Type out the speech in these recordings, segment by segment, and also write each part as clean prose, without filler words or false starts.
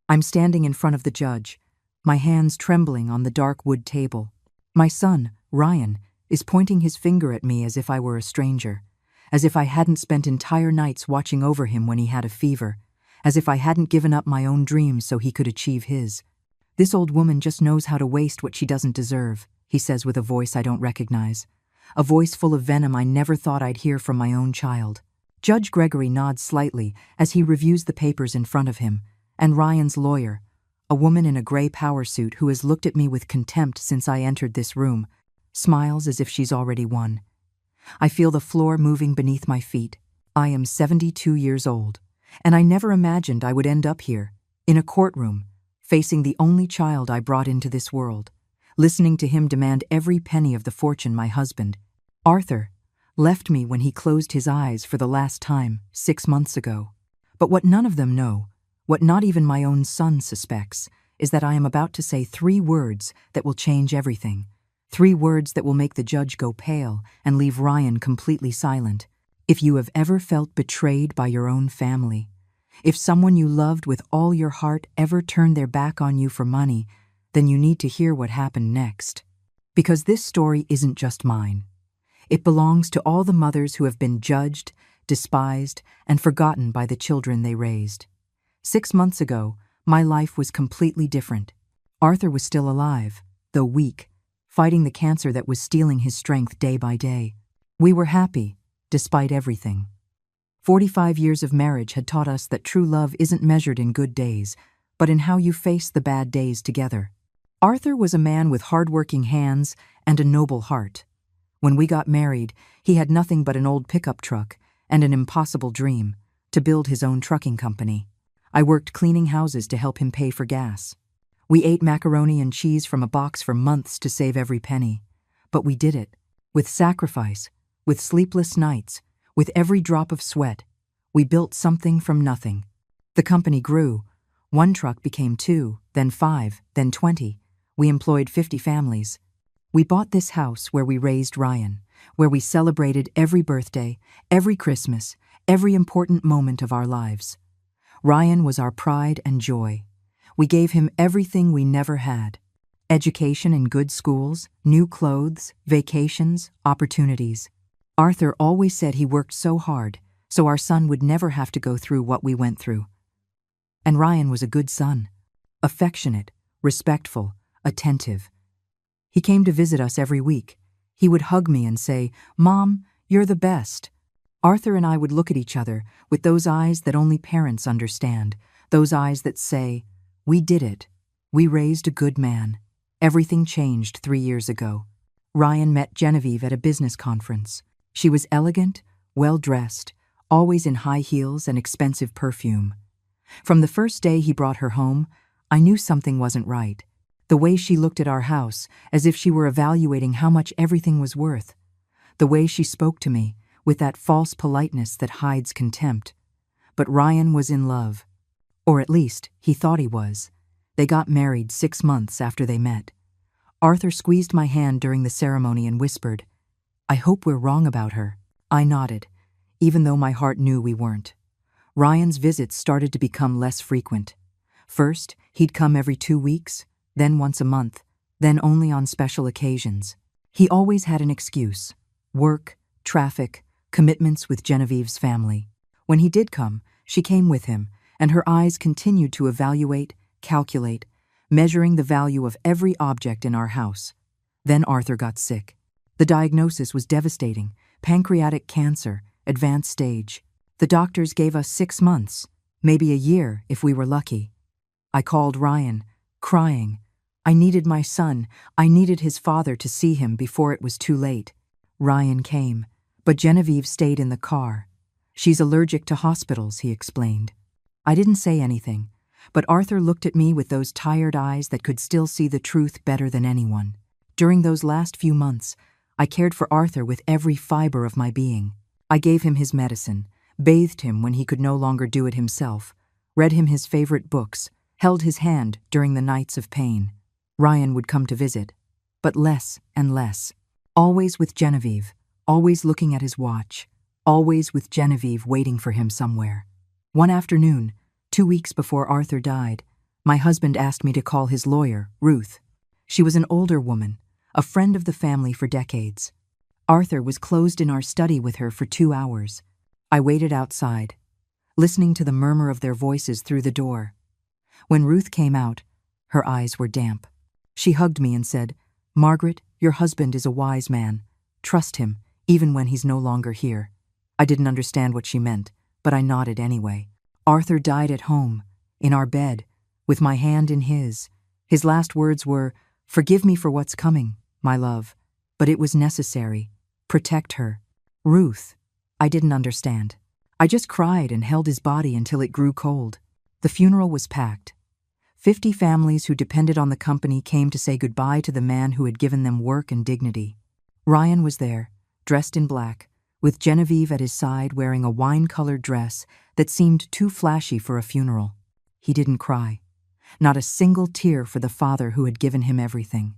I'm standing in front of the judge, my hands trembling on the dark wood table. My son, Ryan, is pointing his finger at me as if I were a stranger, as if I hadn't spent entire nights watching over him when he had a fever, as if I hadn't given up my own dreams so he could achieve his. "This old woman just knows how to waste what she doesn't deserve," he says with a voice I don't recognize, a voice full of venom I never thought I'd hear from my own child. Judge Gregory nods slightly as he reviews the papers in front of him, and Ryan's lawyer, a woman in a gray power suit who has looked at me with contempt since I entered this room, smiles as if she's already won. I feel the floor moving beneath my feet. I am 72 years old, and I never imagined I would end up here, in a courtroom, facing the only child I brought into this world, listening to him demand every penny of the fortune my husband, Arthur, left me when he closed his eyes for the last time 6 months ago. But what none of them know, what not even my own son suspects, is that I am about to say 3 words that will change everything. 3 words that will make the judge go pale and leave Ryan completely silent. If you have ever felt betrayed by your own family, if someone you loved with all your heart ever turned their back on you for money, then you need to hear what happened next. Because this story isn't just mine. It belongs to all the mothers who have been judged, despised, and forgotten by the children they raised. 6 months ago, my life was completely different. Arthur was still alive, though weak, fighting the cancer that was stealing his strength day by day. We were happy, despite everything. 45 years of marriage had taught us that true love isn't measured in good days, but in how you face the bad days together. Arthur was a man with hard-working hands and a noble heart. When we got married, he had nothing but an old pickup truck and an impossible dream, to build his own trucking company. I worked cleaning houses to help him pay for gas. We ate macaroni and cheese from a box for months to save every penny. But we did it, with sacrifice, with sleepless nights, with every drop of sweat. We built something from nothing. The company grew. 1 truck became 2, then 5, then 20. We employed 50 families. We bought this house where we raised Ryan, where we celebrated every birthday, every Christmas, every important moment of our lives. Ryan was our pride and joy. We gave him everything we never had: education in good schools, new clothes, vacations, opportunities. Arthur always said he worked so hard, so our son would never have to go through what we went through. And Ryan was a good son, affectionate, respectful, attentive. He came to visit us every week. He would hug me and say, "Mom, you're the best." Arthur and I would look at each other with those eyes that only parents understand, those eyes that say, "We did it. We raised a good man." Everything changed 3 years ago. Ryan met Genevieve at a business conference. She was elegant, well-dressed, always in high heels and expensive perfume. From the first day he brought her home, I knew something wasn't right. The way she looked at our house, as if she were evaluating how much everything was worth. The way she spoke to me, with that false politeness that hides contempt. But Ryan was in love. Or at least, he thought he was. They got married 6 months after they met. Arthur squeezed my hand during the ceremony and whispered, "I hope we're wrong about her." I nodded, even though my heart knew we weren't. Ryan's visits started to become less frequent. First, he'd come every 2 weeks, then once a month, then only on special occasions. He always had an excuse: work, traffic, commitments with Genevieve's family. When he did come, she came with him, and her eyes continued to evaluate, calculate, measuring the value of every object in our house. Then Arthur got sick. The diagnosis was devastating: pancreatic cancer, advanced stage. The doctors gave us 6 months, maybe a year if we were lucky. I called Ryan, crying. I needed my son. I needed his father to see him before it was too late. Ryan came, but Genevieve stayed in the car. "She's allergic to hospitals," he explained. I didn't say anything, but Arthur looked at me with those tired eyes that could still see the truth better than anyone. During those last few months, I cared for Arthur with every fiber of my being. I gave him his medicine, bathed him when he could no longer do it himself, read him his favorite books, held his hand during the nights of pain. Ryan would come to visit, but less and less. Always with Genevieve, always looking at his watch, always with Genevieve waiting for him somewhere. One afternoon, 2 weeks before Arthur died, My husband asked me to call his lawyer, Ruth. She was an older woman, a friend of the family for decades. Arthur was closed in our study with her for 2 hours. I waited outside, listening to the murmur of their voices through the door. When Ruth came out, her eyes were damp. She hugged me and said, "Margaret, your husband is a wise man. Trust him, even when he's no longer here." I didn't understand what she meant, but I nodded anyway. Arthur died at home, in our bed, with my hand in his. His last words were, "Forgive me for what's coming, my love." But it was necessary. Protect her. Ruth. I didn't understand. I just cried and held his body until it grew cold. The funeral was packed. 50 families who depended on the company came to say goodbye to the man who had given them work and dignity. Ryan was there, dressed in black, with Genevieve at his side wearing a wine-colored dress that seemed too flashy for a funeral. He didn't cry. Not a single tear for the father who had given him everything.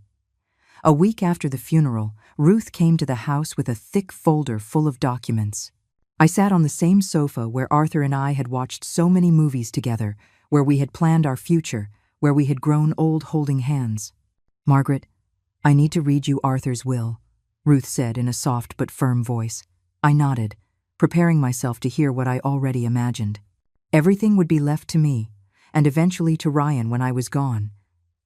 A week after the funeral, Ruth came to the house with a thick folder full of documents. I sat on the same sofa where Arthur and I had watched so many movies together, where we had planned our future, where we had grown old holding hands. "Margaret, I need to read you Arthur's will," Ruth said in a soft but firm voice. I nodded, preparing myself to hear what I already imagined. Everything would be left to me, and eventually to Ryan when I was gone.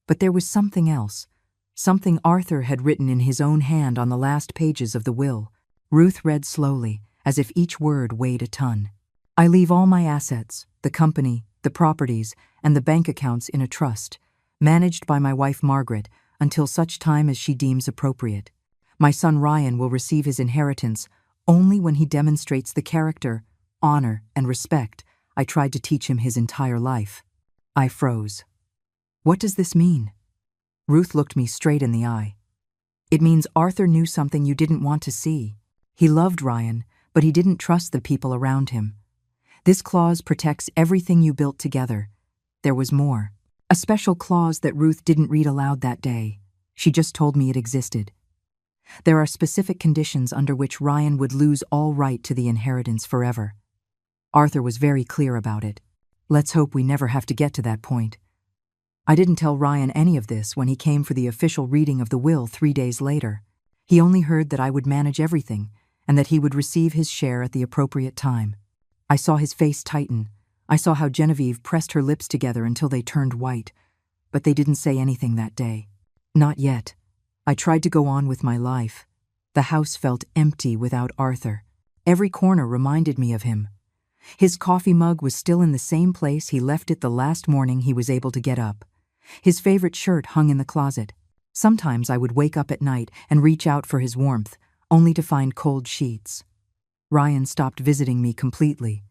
But there was something else. Something Arthur had written in his own hand on the last pages of the will. Ruth read slowly, as if each word weighed a ton. "I leave all my assets, the company, the properties, and the bank accounts in a trust, managed by my wife Margaret, until such time as she deems appropriate. My son Ryan will receive his inheritance only when he demonstrates the character, honor, and respect I tried to teach him his entire life." I froze. "What does this mean?" Ruth looked me straight in the eye. "It means Arthur knew something you didn't want to see. He loved Ryan, but he didn't trust the people around him. This clause protects everything you built together. There was more. A special clause that Ruth didn't read aloud that day. She just told me it existed. There are specific conditions under which Ryan would lose all right to the inheritance forever. Arthur was very clear about it. Let's hope we never have to get to that point. I didn't tell Ryan any of this when he came for the official reading of the will 3 days later. He only heard that I would manage everything and that he would receive his share at the appropriate time. I saw his face tighten. I saw how Genevieve pressed her lips together until they turned white, but they didn't say anything that day. Not yet. I tried to go on with my life. The house felt empty without Arthur. Every corner reminded me of him. His coffee mug was still in the same place he left it the last morning he was able to get up. His favorite shirt hung in the closet. Sometimes I would wake up at night and reach out for his warmth, only to find cold sheets. Ryan stopped visiting me completely.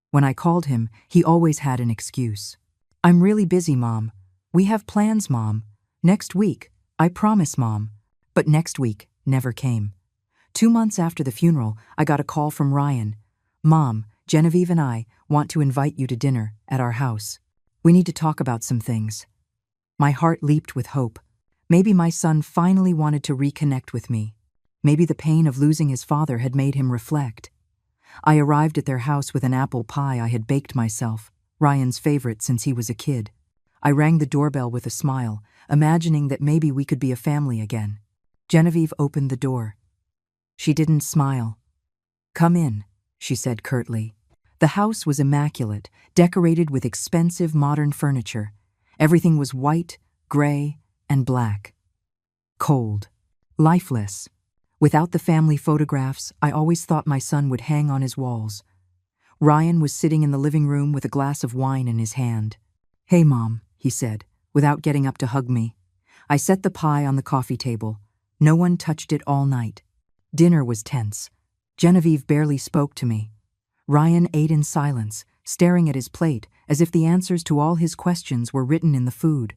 When I called him, he always had an excuse. "I'm really busy, Mom. We have plans, Mom. Next week. I promise, Mom." But next week never came. 2 months after the funeral, I got a call from Ryan. "Mom, Genevieve and I want to invite you to dinner at our house. We need to talk about some things." My heart leaped with hope. Maybe my son finally wanted to reconnect with me. Maybe the pain of losing his father had made him reflect. I arrived at their house with an apple pie I had baked myself, Ryan's favorite since he was a kid. I rang the doorbell with a smile, imagining that maybe we could be a family again. Genevieve opened the door. She didn't smile. "Come in," she said curtly. The house was immaculate, decorated with expensive modern furniture. Everything was white, gray, and black. Cold. Lifeless. Without the family photographs, I always thought my son would hang on his walls. Ryan was sitting in the living room with a glass of wine in his hand. "Hey, Mom," he said, without getting up to hug me. I set the pie on the coffee table. No one touched it all night. Dinner was tense. Genevieve barely spoke to me. Ryan ate in silence, staring at his plate as if the answers to all his questions were written in the food.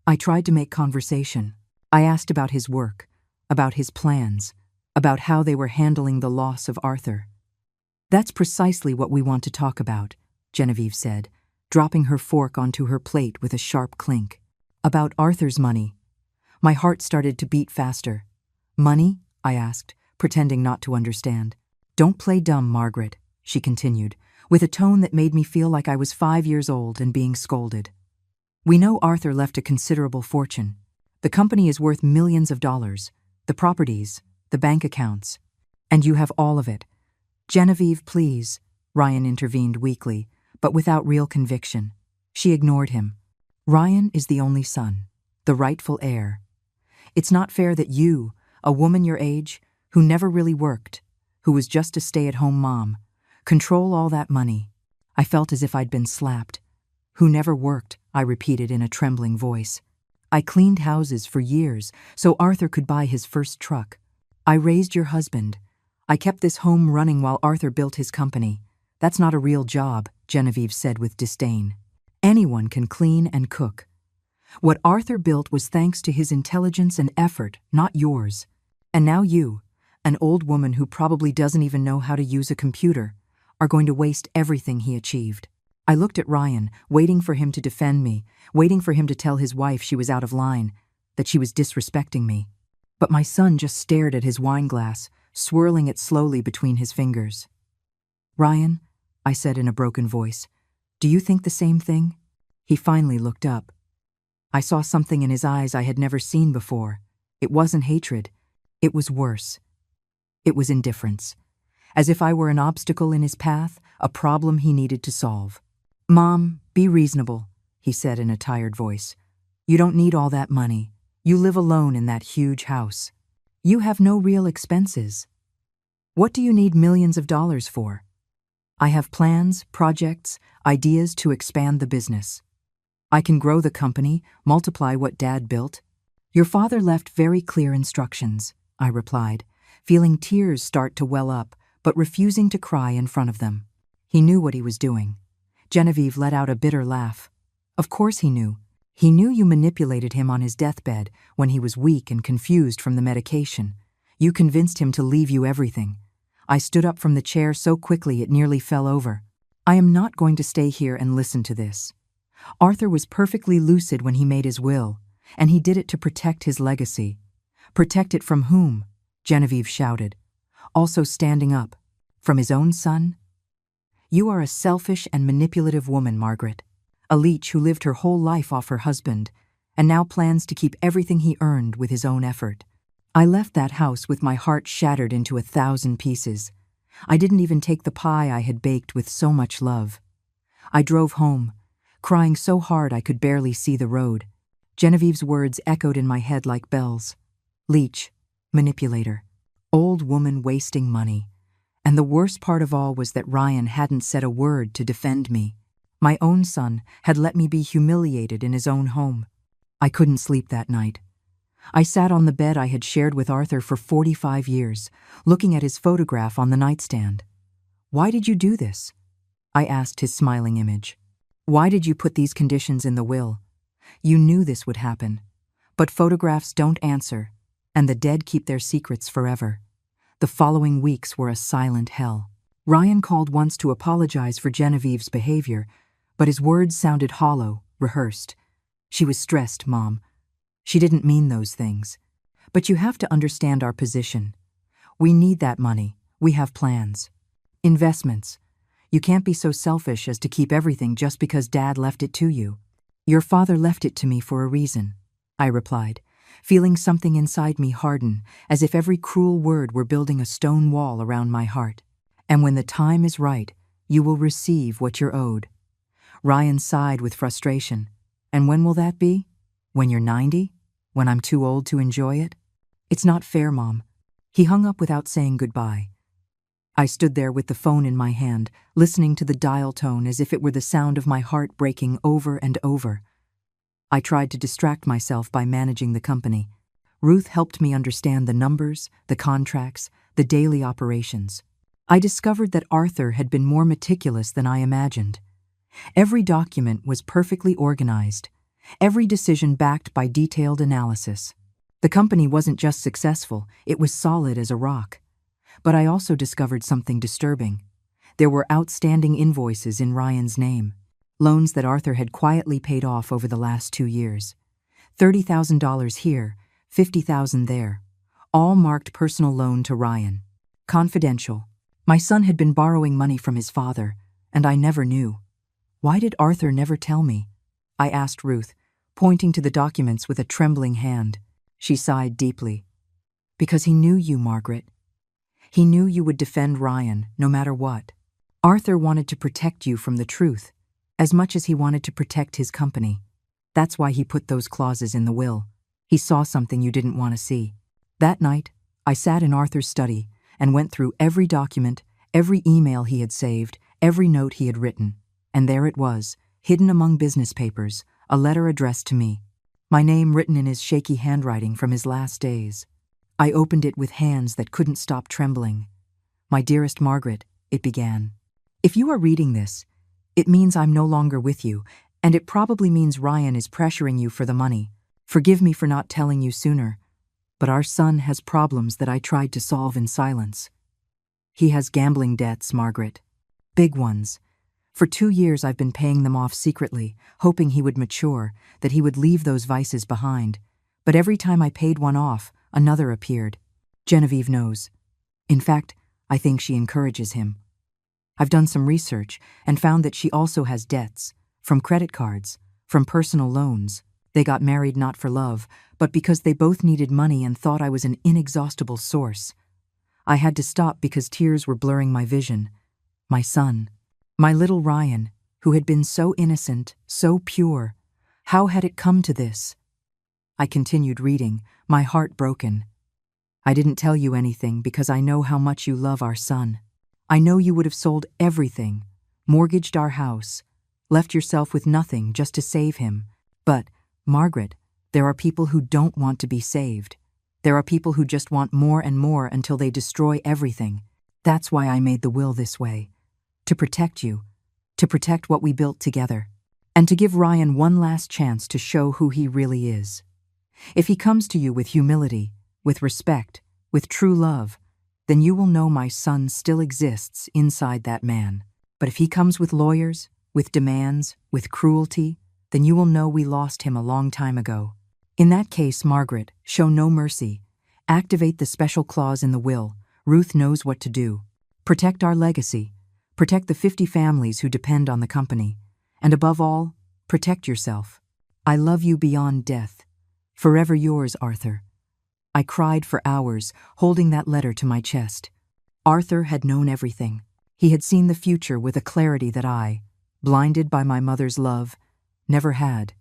I tried to make conversation. I asked about his work, about his plans, about how they were handling the loss of Arthur. "That's precisely what we want to talk about," Genevieve said, dropping her fork onto her plate with a sharp clink. "About Arthur's money." My heart started to beat faster. "Money?" I asked, pretending not to understand. "Don't play dumb, Margaret," she continued, with a tone that made me feel like I was 5 years old and being scolded. We know Arthur left a considerable fortune. The company is worth millions of dollars. The properties, the bank accounts. And you have all of it. Genevieve, please, Ryan intervened weakly, but without real conviction. She ignored him. Ryan is the only son, the rightful heir. It's not fair that you, a woman your age, who never really worked, who was just a stay-at-home mom, control all that money. I felt as if I'd been slapped. Who never worked, I repeated in a trembling voice. I cleaned houses for years so Arthur could buy his first truck. I raised your husband. I kept this home running while Arthur built his company. That's not a real job, Genevieve said with disdain. Anyone can clean and cook. What Arthur built was thanks to his intelligence and effort, not yours. And now you, an old woman who probably doesn't even know how to use a computer, are going to waste everything he achieved. I looked at Ryan, waiting for him to defend me, waiting for him to tell his wife she was out of line, that she was disrespecting me. But my son just stared at his wine glass, swirling it slowly between his fingers. Ryan, I said in a broken voice, do you think the same thing? He finally looked up. I saw something in his eyes I had never seen before. It wasn't hatred. It was worse. It was indifference. As if I were an obstacle in his path, a problem he needed to solve. Mom, be reasonable, he said in a tired voice. You don't need all that money. You live alone in that huge house. You have no real expenses. What do you need millions of dollars for? I have plans, projects, ideas to expand the business. I can grow the company, multiply what Dad built. Your father left very clear instructions, I replied, feeling tears start to well up, but refusing to cry in front of them. He knew what he was doing. Genevieve let out a bitter laugh. Of course he knew. He knew you manipulated him on his deathbed when he was weak and confused from the medication. You convinced him to leave you everything. I stood up from the chair so quickly it nearly fell over. I am not going to stay here and listen to this. Arthur was perfectly lucid when he made his will, and he did it to protect his legacy. Protect it from whom? Genevieve shouted, also standing up. From his own son? You are a selfish and manipulative woman, Margaret. A leech who lived her whole life off her husband, and now plans to keep everything he earned with his own effort. I left that house with my heart shattered into 1,000 pieces. I didn't even take the pie I had baked with so much love. I drove home, crying so hard I could barely see the road. Genevieve's words echoed in my head like bells. Leech, manipulator, old woman wasting money. And the worst part of all was that Ryan hadn't said a word to defend me. My own son had let me be humiliated in his own home. I couldn't sleep that night. I sat on the bed I had shared with Arthur for 45 years, looking at his photograph on the nightstand. Why did you do this? I asked his smiling image. Why did you put these conditions in the will? You knew this would happen. But photographs don't answer, and the dead keep their secrets forever. The following weeks were a silent hell. Ryan called once to apologize for Genevieve's behavior, but his words sounded hollow, rehearsed. She was stressed, Mom. She didn't mean those things. But you have to understand our position. We need that money. We have plans. Investments. You can't be so selfish as to keep everything just because Dad left it to you. Your father left it to me for a reason, I replied, feeling something inside me harden, as if every cruel word were building a stone wall around my heart. And when the time is right, you will receive what you're owed. Ryan sighed with frustration. And when will that be? When you're 90? When I'm too old to enjoy it? It's not fair, Mom. He hung up without saying goodbye. I stood there with the phone in my hand, listening to the dial tone as if it were the sound of my heart breaking over and over. I tried to distract myself by managing the company. Ruth helped me understand the numbers, the contracts, the daily operations. I discovered that Arthur had been more meticulous than I imagined. Every document was perfectly organized, every decision backed by detailed analysis. The company wasn't just successful, it was solid as a rock. But I also discovered something disturbing. There were outstanding invoices in Ryan's name, loans that Arthur had quietly paid off over the last 2 years. $30,000 here, $50,000 there, all marked personal loan to Ryan. Confidential. My son had been borrowing money from his father, and I never knew. Why did Arthur never tell me? I asked Ruth, pointing to the documents with a trembling hand. She sighed deeply. Because he knew you, Margaret. He knew you would defend Ryan, no matter what. Arthur wanted to protect you from the truth, as much as he wanted to protect his company. That's why he put those clauses in the will. He saw something you didn't want to see. That night, I sat in Arthur's study and went through every document, every email he had saved, every note he had written. And there it was, hidden among business papers, a letter addressed to me. My name written in his shaky handwriting from his last days. I opened it with hands that couldn't stop trembling. My dearest Margaret, it began. If you are reading this, it means I'm no longer with you, and it probably means Ryan is pressuring you for the money. Forgive me for not telling you sooner, but our son has problems that I tried to solve in silence. He has gambling debts, Margaret. Big ones. For 2 years I've been paying them off secretly, hoping he would mature, that he would leave those vices behind. But every time I paid one off, another appeared. Genevieve knows. In fact, I think she encourages him. I've done some research and found that she also has debts, from credit cards, from personal loans. They got married not for love, but because they both needed money and thought I was an inexhaustible source. I had to stop because tears were blurring my vision. My son, my little Ryan, who had been so innocent, so pure. How had it come to this? I continued reading, my heart broken. I didn't tell you anything because I know how much you love our son. I know you would have sold everything, mortgaged our house, left yourself with nothing just to save him. But, Margaret, there are people who don't want to be saved. There are people who just want more and more until they destroy everything. That's why I made the will this way. To protect you, to protect what we built together, and to give Ryan one last chance to show who he really is. If he comes to you with humility, with respect, with true love, then you will know my son still exists inside that man. But if he comes with lawyers, with demands, with cruelty, then you will know we lost him a long time ago. In that case, Margaret, show no mercy. Activate the special clause in the will. Ruth knows what to do. Protect our legacy. Protect the 50 families who depend on the company. And above all, protect yourself. I love you beyond death. Forever yours, Arthur. I cried for hours, holding that letter to my chest. Arthur had known everything. He had seen the future with a clarity that I, blinded by my mother's love, never had.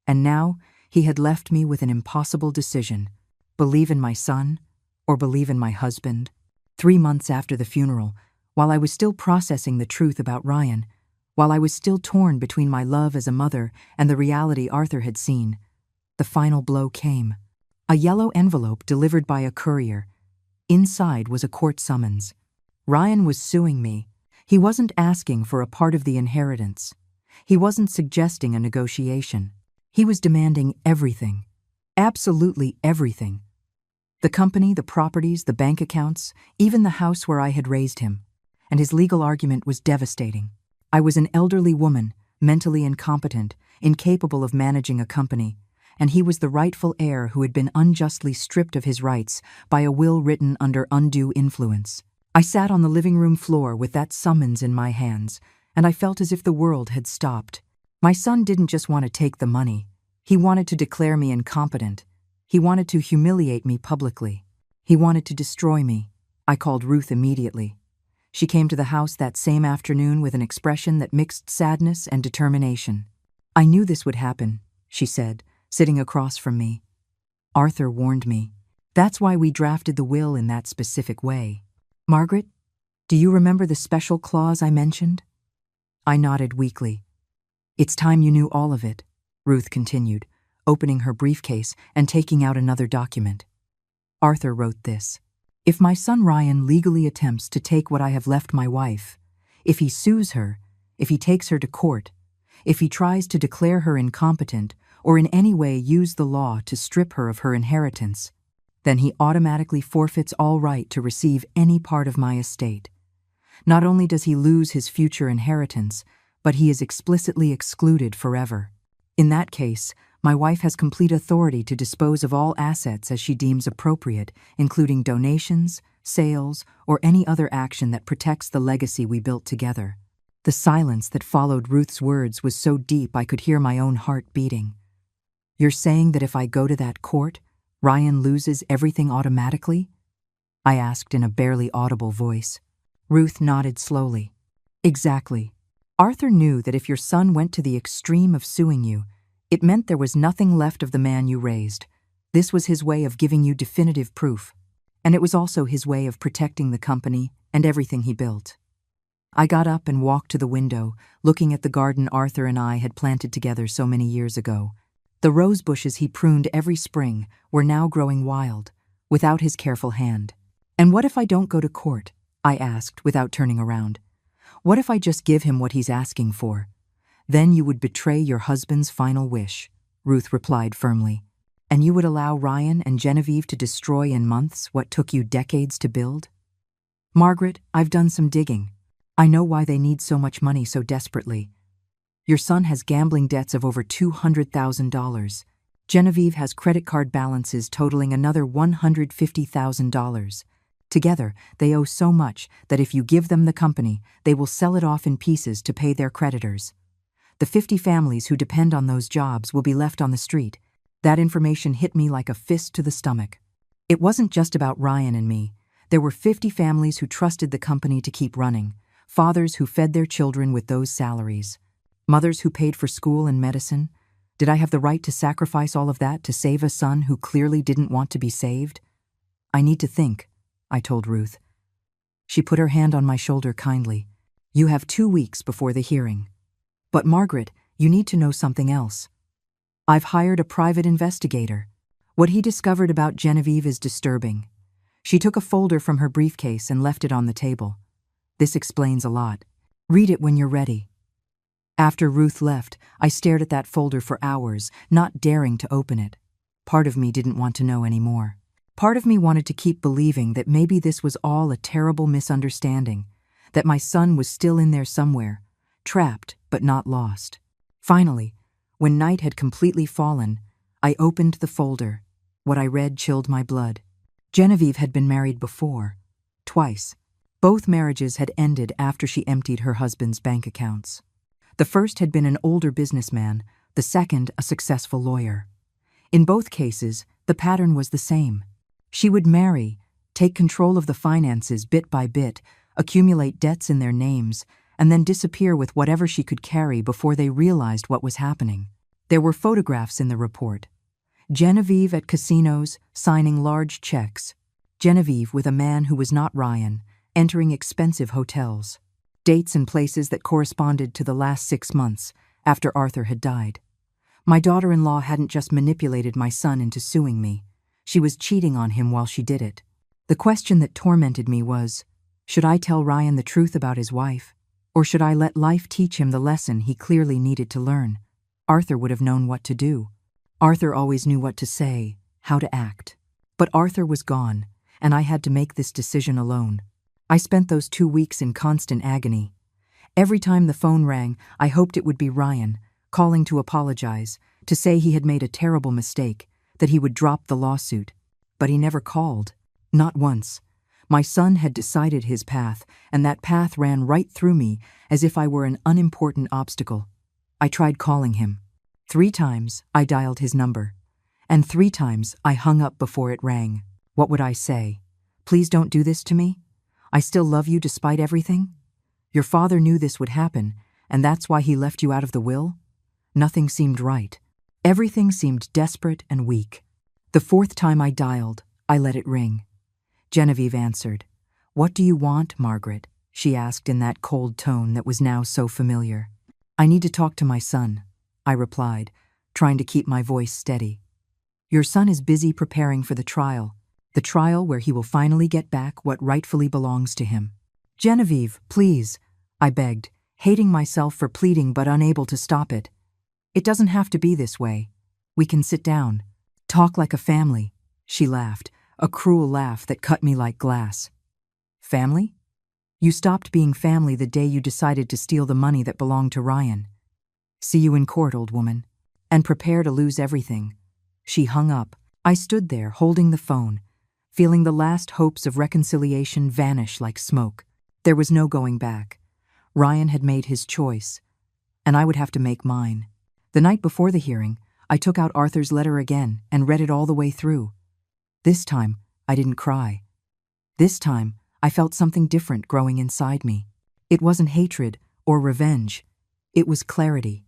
And now he had left me with an impossible decision: believe in my son or believe in my husband. 3 months after the funeral, while I was still processing the truth about Ryan, while I was still torn between my love as a mother and the reality Arthur had seen, the final blow came. A yellow envelope delivered by a courier. Inside was a court summons. Ryan was suing me. He wasn't asking for a part of the inheritance. He wasn't suggesting a negotiation. He was demanding everything. Absolutely everything. The company, the properties, the bank accounts, even the house where I had raised him. And his legal argument was devastating. I was an elderly woman, mentally incompetent, incapable of managing a company, and he was the rightful heir who had been unjustly stripped of his rights by a will written under undue influence. I sat on the living room floor with that summons in my hands, and I felt as if the world had stopped. My son didn't just want to take the money. He wanted to declare me incompetent. He wanted to humiliate me publicly. He wanted to destroy me. I called Ruth immediately. She came to the house that same afternoon with an expression that mixed sadness and determination. I knew this would happen, she said, sitting across from me. Arthur warned me. That's why we drafted the will in that specific way. Margaret, do you remember the special clause I mentioned? I nodded weakly. It's time you knew all of it, Ruth continued, opening her briefcase and taking out another document. Arthur wrote this: if my son Ryan legally attempts to take what I have left my wife, if he sues her, if he takes her to court, if he tries to declare her incompetent or in any way use the law to strip her of her inheritance, then he automatically forfeits all right to receive any part of my estate. Not only does he lose his future inheritance, but he is explicitly excluded forever. In that case, my wife has complete authority to dispose of all assets as she deems appropriate, including donations, sales, or any other action that protects the legacy we built together. The silence that followed Ruth's words was so deep I could hear my own heart beating. "You're saying that if I go to that court, Ryan loses everything automatically?" I asked in a barely audible voice. Ruth nodded slowly. "Exactly. Arthur knew that if your son went to the extreme of suing you, it meant there was nothing left of the man you raised. This was his way of giving you definitive proof, and it was also his way of protecting the company and everything he built." I got up and walked to the window, looking at the garden Arthur and I had planted together so many years ago. The rose bushes he pruned every spring were now growing wild, without his careful hand. "And what if I don't go to court?" I asked without turning around. "What if I just give him what he's asking for?" "Then you would betray your husband's final wish," Ruth replied firmly. "And you would allow Ryan and Genevieve to destroy in months what took you decades to build?" "Margaret, I've done some digging. I know why they need so much money so desperately. Your son has gambling debts of over $200,000. Genevieve has credit card balances totaling another $150,000. Together, they owe so much that if you give them the company, they will sell it off in pieces to pay their creditors. The 50 families who depend on those jobs will be left on the street." That information hit me like a fist to the stomach. It wasn't just about Ryan and me. There were 50 families who trusted the company to keep running, fathers who fed their children with those salaries, mothers who paid for school and medicine. Did I have the right to sacrifice all of that to save a son who clearly didn't want to be saved? "I need to think," I told Ruth. She put her hand on my shoulder kindly. "You have 2 weeks before the hearing. But Margaret, you need to know something else. I've hired a private investigator. What he discovered about Genevieve is disturbing." She took a folder from her briefcase and left it on the table. "This explains a lot. Read it when you're ready." After Ruth left, I stared at that folder for hours, not daring to open it. Part of me didn't want to know anymore. Part of me wanted to keep believing that maybe this was all a terrible misunderstanding, that my son was still in there somewhere, trapped but not lost. Finally, when night had completely fallen, I opened the folder. What I read chilled my blood. Genevieve had been married before, twice. Both marriages had ended after she emptied her husband's bank accounts. The first had been an older businessman, the second a successful lawyer. In both cases, the pattern was the same. She would marry, take control of the finances bit by bit, accumulate debts in their names, and then disappear with whatever she could carry before they realized what was happening. There were photographs in the report. Genevieve at casinos, signing large checks. Genevieve with a man who was not Ryan, entering expensive hotels. Dates and places that corresponded to the last 6 months, after Arthur had died. My daughter-in-law hadn't just manipulated my son into suing me. She was cheating on him while she did it. The question that tormented me was, should I tell Ryan the truth about his wife? Or should I let life teach him the lesson he clearly needed to learn? Arthur would have known what to do. Arthur always knew what to say, how to act. But Arthur was gone, and I had to make this decision alone. I spent those 2 weeks in constant agony. Every time the phone rang, I hoped it would be Ryan, calling to apologize, to say he had made a terrible mistake, that he would drop the lawsuit. But he never called. Not once. My son had decided his path, and that path ran right through me as if I were an unimportant obstacle. I tried calling him. 3 times I dialed his number, and 3 times I hung up before it rang. What would I say? Please don't do this to me? I still love you despite everything? Your father knew this would happen, and that's why he left you out of the will? Nothing seemed right. Everything seemed desperate and weak. The 4th time I dialed, I let it ring. Genevieve answered. "What do you want, Margaret?" she asked in that cold tone that was now so familiar. "I need to talk to my son," I replied, trying to keep my voice steady. "Your son is busy preparing for the trial where he will finally get back what rightfully belongs to him." "Genevieve, please," I begged, hating myself for pleading but unable to stop it. "It doesn't have to be this way. We can sit down. Talk like a family." She laughed, a cruel laugh that cut me like glass. "Family? You stopped being family the day you decided to steal the money that belonged to Ryan. See you in court, old woman. And prepare to lose everything." She hung up. I stood there, holding the phone, feeling the last hopes of reconciliation vanish like smoke. There was no going back. Ryan had made his choice, and I would have to make mine. The night before the hearing, I took out Arthur's letter again and read it all the way through. This time, I didn't cry. This time, I felt something different growing inside me. It wasn't hatred or revenge. It was clarity.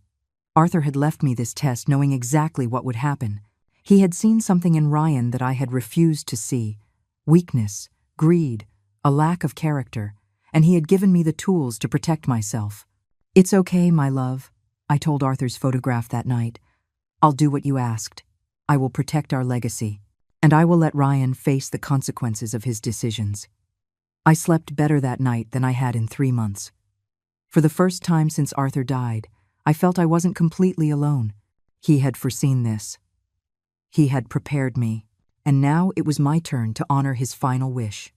Arthur had left me this test knowing exactly what would happen. He had seen something in Ryan that I had refused to see. Weakness, greed, a lack of character, and he had given me the tools to protect myself. "It's okay, my love," I told Arthur's photograph that night. "I'll do what you asked. I will protect our legacy, and I will let Ryan face the consequences of his decisions." I slept better that night than I had in 3 months. For the first time since Arthur died, I felt I wasn't completely alone. He had foreseen this. He had prepared me, and now it was my turn to honor his final wish.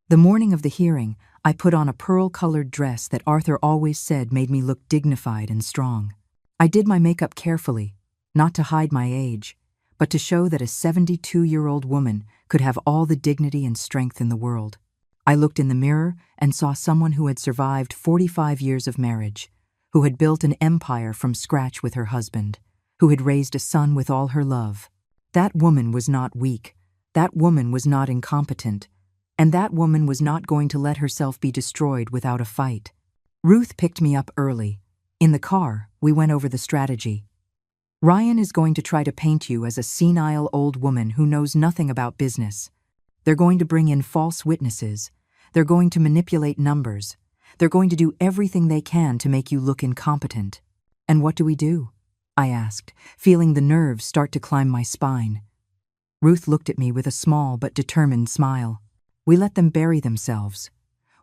The morning of the hearing, I put on a pearl-colored dress that Arthur always said made me look dignified and strong. I did my makeup carefully, not to hide my age, but to show that a 72-year-old woman could have all the dignity and strength in the world. I looked in the mirror and saw someone who had survived 45 years of marriage, who had built an empire from scratch with her husband, who had raised a son with all her love. That woman was not weak. That woman was not incompetent. And that woman was not going to let herself be destroyed without a fight. Ruth picked me up early. In the car, we went over the strategy. "Ryan is going to try to paint you as a senile old woman who knows nothing about business. They're going to bring in false witnesses. They're going to manipulate numbers. They're going to do everything they can to make you look incompetent." "And what do?" I asked, feeling the nerves start to climb my spine. Ruth looked at me with a small but determined smile. "We let them bury themselves.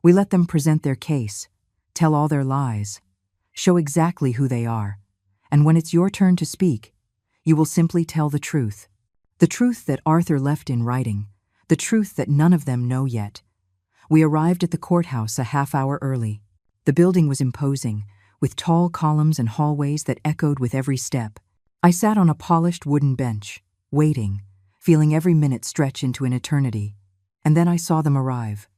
We let them present their case, tell all their lies, show exactly who they are. And when it's your turn to speak, you will simply tell the truth. The truth that Arthur left in writing, the truth that none of them know yet." We arrived at the courthouse a half-hour early. The building was imposing, with tall columns and hallways that echoed with every step. I sat on a polished wooden bench, waiting, feeling every minute stretch into an eternity. And then I saw them arrive.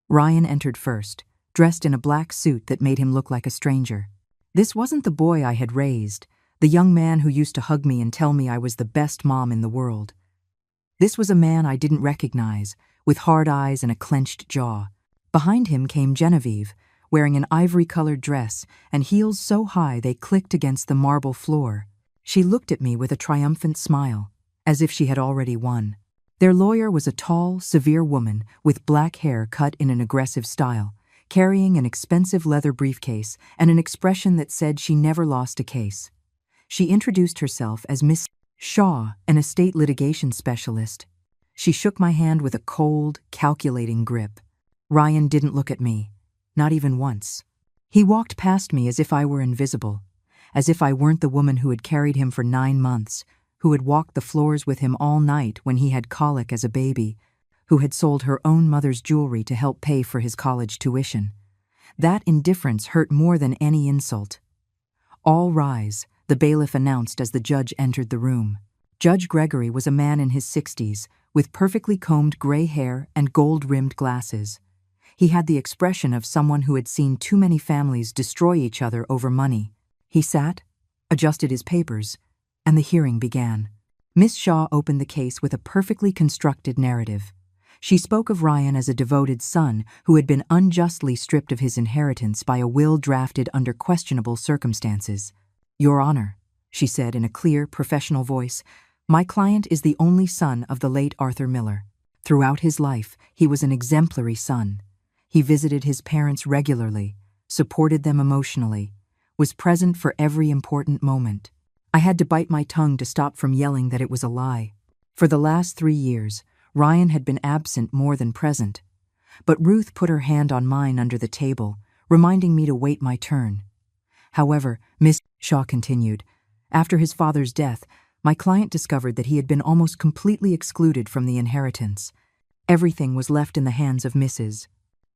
Ryan entered first, dressed in a black suit that made him look like a stranger. This wasn't the boy I had raised, the young man who used to hug me and tell me I was the best mom in the world. This was a man I didn't recognize, with hard eyes and a clenched jaw. Behind him came Genevieve, wearing an ivory-colored dress and heels so high they clicked against the marble floor. She looked at me with a triumphant smile, as if she had already won. Their lawyer was a tall, severe woman with black hair cut in an aggressive style, carrying an expensive leather briefcase and an expression that said she never lost a case. She introduced herself as Miss Shaw, an estate litigation specialist. She shook my hand with a cold, calculating grip. Ryan didn't look at me, not even once. He walked past me as if I were invisible, as if I weren't the woman who had carried him for 9 months, who had walked the floors with him all night when he had colic as a baby, who had sold her own mother's jewelry to help pay for his college tuition. That indifference hurt more than any insult. "All rise," the bailiff announced as the judge entered the room. Judge Gregory was a man in his 60s, with perfectly combed gray hair and gold-rimmed glasses. He had the expression of someone who had seen too many families destroy each other over money. He sat, adjusted his papers, and the hearing began. Miss Shaw opened the case with a perfectly constructed narrative. She spoke of Ryan as a devoted son who had been unjustly stripped of his inheritance by a will drafted under questionable circumstances. "Your Honor," she said in a clear, professional voice, "my client is the only son of the late Arthur Miller. Throughout his life, he was an exemplary son. He visited his parents regularly, supported them emotionally, was present for every important moment." I had to bite my tongue to stop from yelling that it was a lie. For the last 3 years, Ryan had been absent more than present. But Ruth put her hand on mine under the table, reminding me to wait my turn. "However," Miss Shaw continued, "after his father's death, my client discovered that he had been almost completely excluded from the inheritance. Everything was left in the hands of Mrs.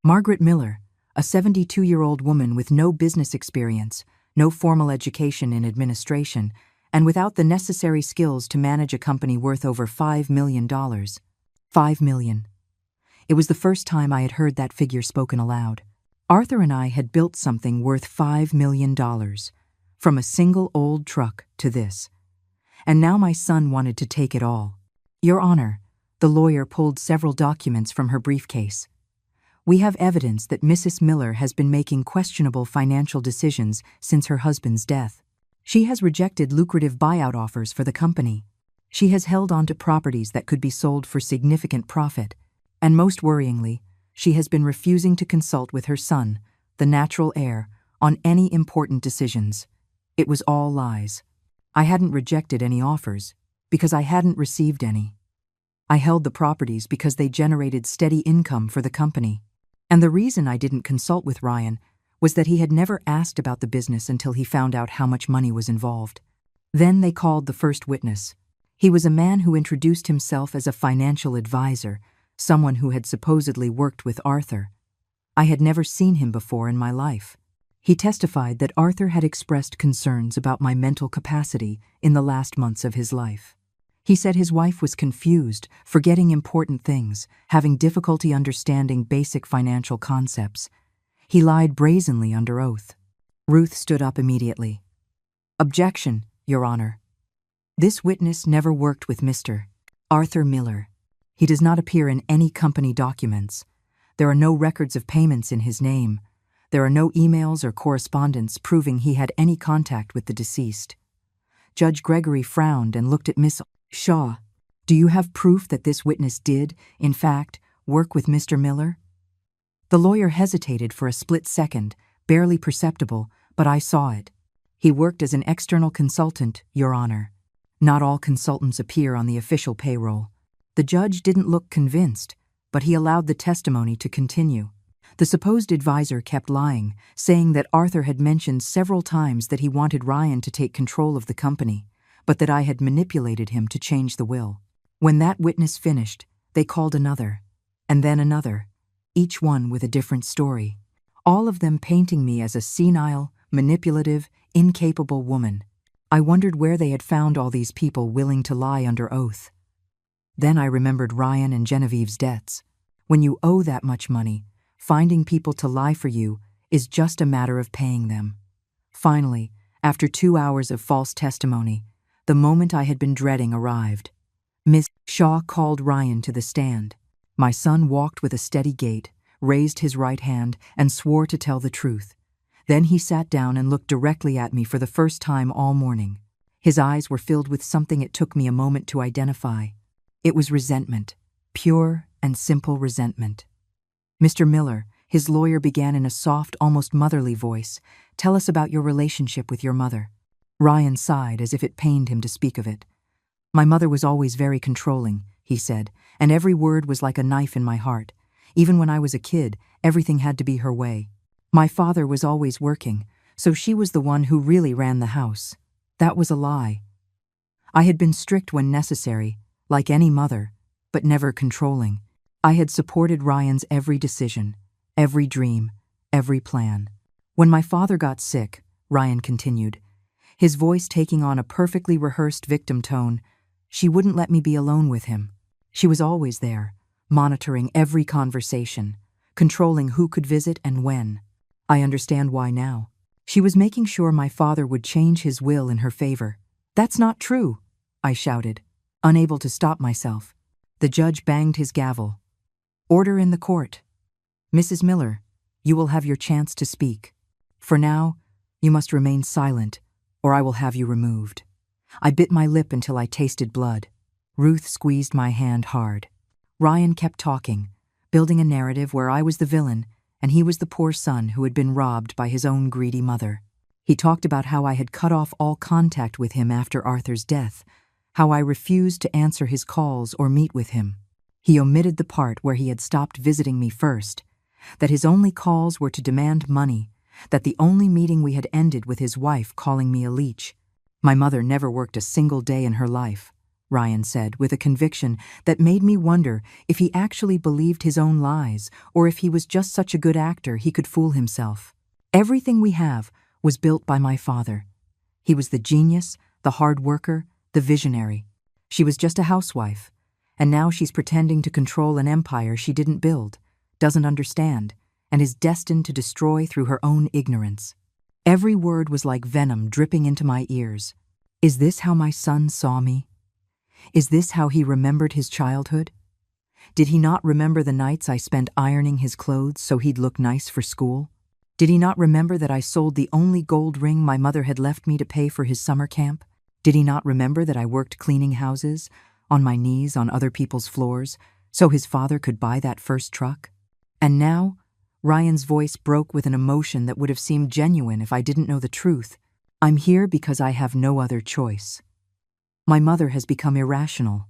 Margaret Miller, a 72-year-old woman with no business experience, no formal education in administration, and without the necessary skills to manage a company worth over $5 million. $5 million. It was the first time I had heard that figure spoken aloud. Arthur and I had built something worth $5 million, from a single old truck to this. And now my son wanted to take it all. Your Honor, the lawyer pulled several documents from her briefcase. We have evidence that Mrs. Miller has been making questionable financial decisions since her husband's death. She has rejected lucrative buyout offers for the company. She has held on to properties that could be sold for significant profit. And most worryingly, she has been refusing to consult with her son, the natural heir, on any important decisions. It was all lies. I hadn't rejected any offers, because I hadn't received any. I held the properties because they generated steady income for the company. And the reason I didn't consult with Ryan was that he had never asked about the business until he found out how much money was involved. Then they called the first witness. He was a man who introduced himself as a financial advisor, someone who had supposedly worked with Arthur. I had never seen him before in my life. He testified that Arthur had expressed concerns about my mental capacity in the last months of his life. He said his wife was confused, forgetting important things, having difficulty understanding basic financial concepts. He lied brazenly under oath. Ruth stood up immediately. Objection, Your Honor. This witness never worked with Mr. Arthur Miller. He does not appear in any company documents. There are no records of payments in his name. There are no emails or correspondence proving he had any contact with the deceased. Judge Gregory frowned and looked at Miss Shaw. Do you have proof that this witness did, in fact, work with Mr. Miller? The lawyer hesitated for a split second, barely perceptible, but I saw it. He worked as an external consultant, Your Honor. Not all consultants appear on the official payroll. The judge didn't look convinced, but he allowed the testimony to continue. The supposed advisor kept lying, saying that Arthur had mentioned several times that he wanted Ryan to take control of the company, but that I had manipulated him to change the will. When that witness finished, they called another, and then another, each one with a different story, all of them painting me as a senile, manipulative, incapable woman. I wondered where they had found all these people willing to lie under oath. Then I remembered Ryan and Genevieve's debts. When you owe that much money, finding people to lie for you is just a matter of paying them. Finally, after 2 hours of false testimony, the moment I had been dreading arrived. Miss Shaw called Ryan to the stand. My son walked with a steady gait, raised his right hand, and swore to tell the truth. Then he sat down and looked directly at me for the first time all morning. His eyes were filled with something it took me a moment to identify. It was resentment, pure and simple resentment. Mr. Miller, his lawyer began in a soft, almost motherly voice, "Tell us about your relationship with your mother." Ryan sighed as if it pained him to speak of it. "My mother was always very controlling," he said, "and every word was like a knife in my heart. Even when I was a kid, everything had to be her way. My father was always working, so she was the one who really ran the house. That was a lie. I had been strict when necessary, like any mother, but never controlling. I had supported Ryan's every decision, every dream, every plan. When my father got sick," Ryan continued, his voice taking on a perfectly rehearsed victim tone, "she wouldn't let me be alone with him. She was always there, monitoring every conversation, controlling who could visit and when. I understand why now. She was making sure my father would change his will in her favor." "That's not true," I shouted, unable to stop myself. The judge banged his gavel. "Order in the court. Mrs. Miller, you will have your chance to speak. For now, you must remain silent, or I will have you removed." I bit my lip until I tasted blood. Ruth squeezed my hand hard. Ryan kept talking, building a narrative where I was the villain and he was the poor son who had been robbed by his own greedy mother. He talked about how I had cut off all contact with him after Arthur's death, how I refused to answer his calls or meet with him. He omitted the part where he had stopped visiting me first, that his only calls were to demand money, that the only meeting we had ended with his wife calling me a leech. "My mother never worked a single day in her life," Ryan said with a conviction that made me wonder if he actually believed his own lies or if he was just such a good actor he could fool himself. "Everything we have was built by my father. He was the genius, the hard worker, the visionary. She was just a housewife. And now she's pretending to control an empire she didn't build, doesn't understand, and is destined to destroy through her own ignorance. Every word was like venom dripping into my ears. Is this how my son saw me? Is this how he remembered his childhood? Did he not remember the nights I spent ironing his clothes so he'd look nice for school? Did he not remember that I sold the only gold ring my mother had left me to pay for his summer camp? Did he not remember that I worked cleaning houses, on my knees on other people's floors, so his father could buy that first truck? And now, Ryan's voice broke with an emotion that would have seemed genuine if I didn't know the truth. I'm here because I have no other choice. My mother has become irrational.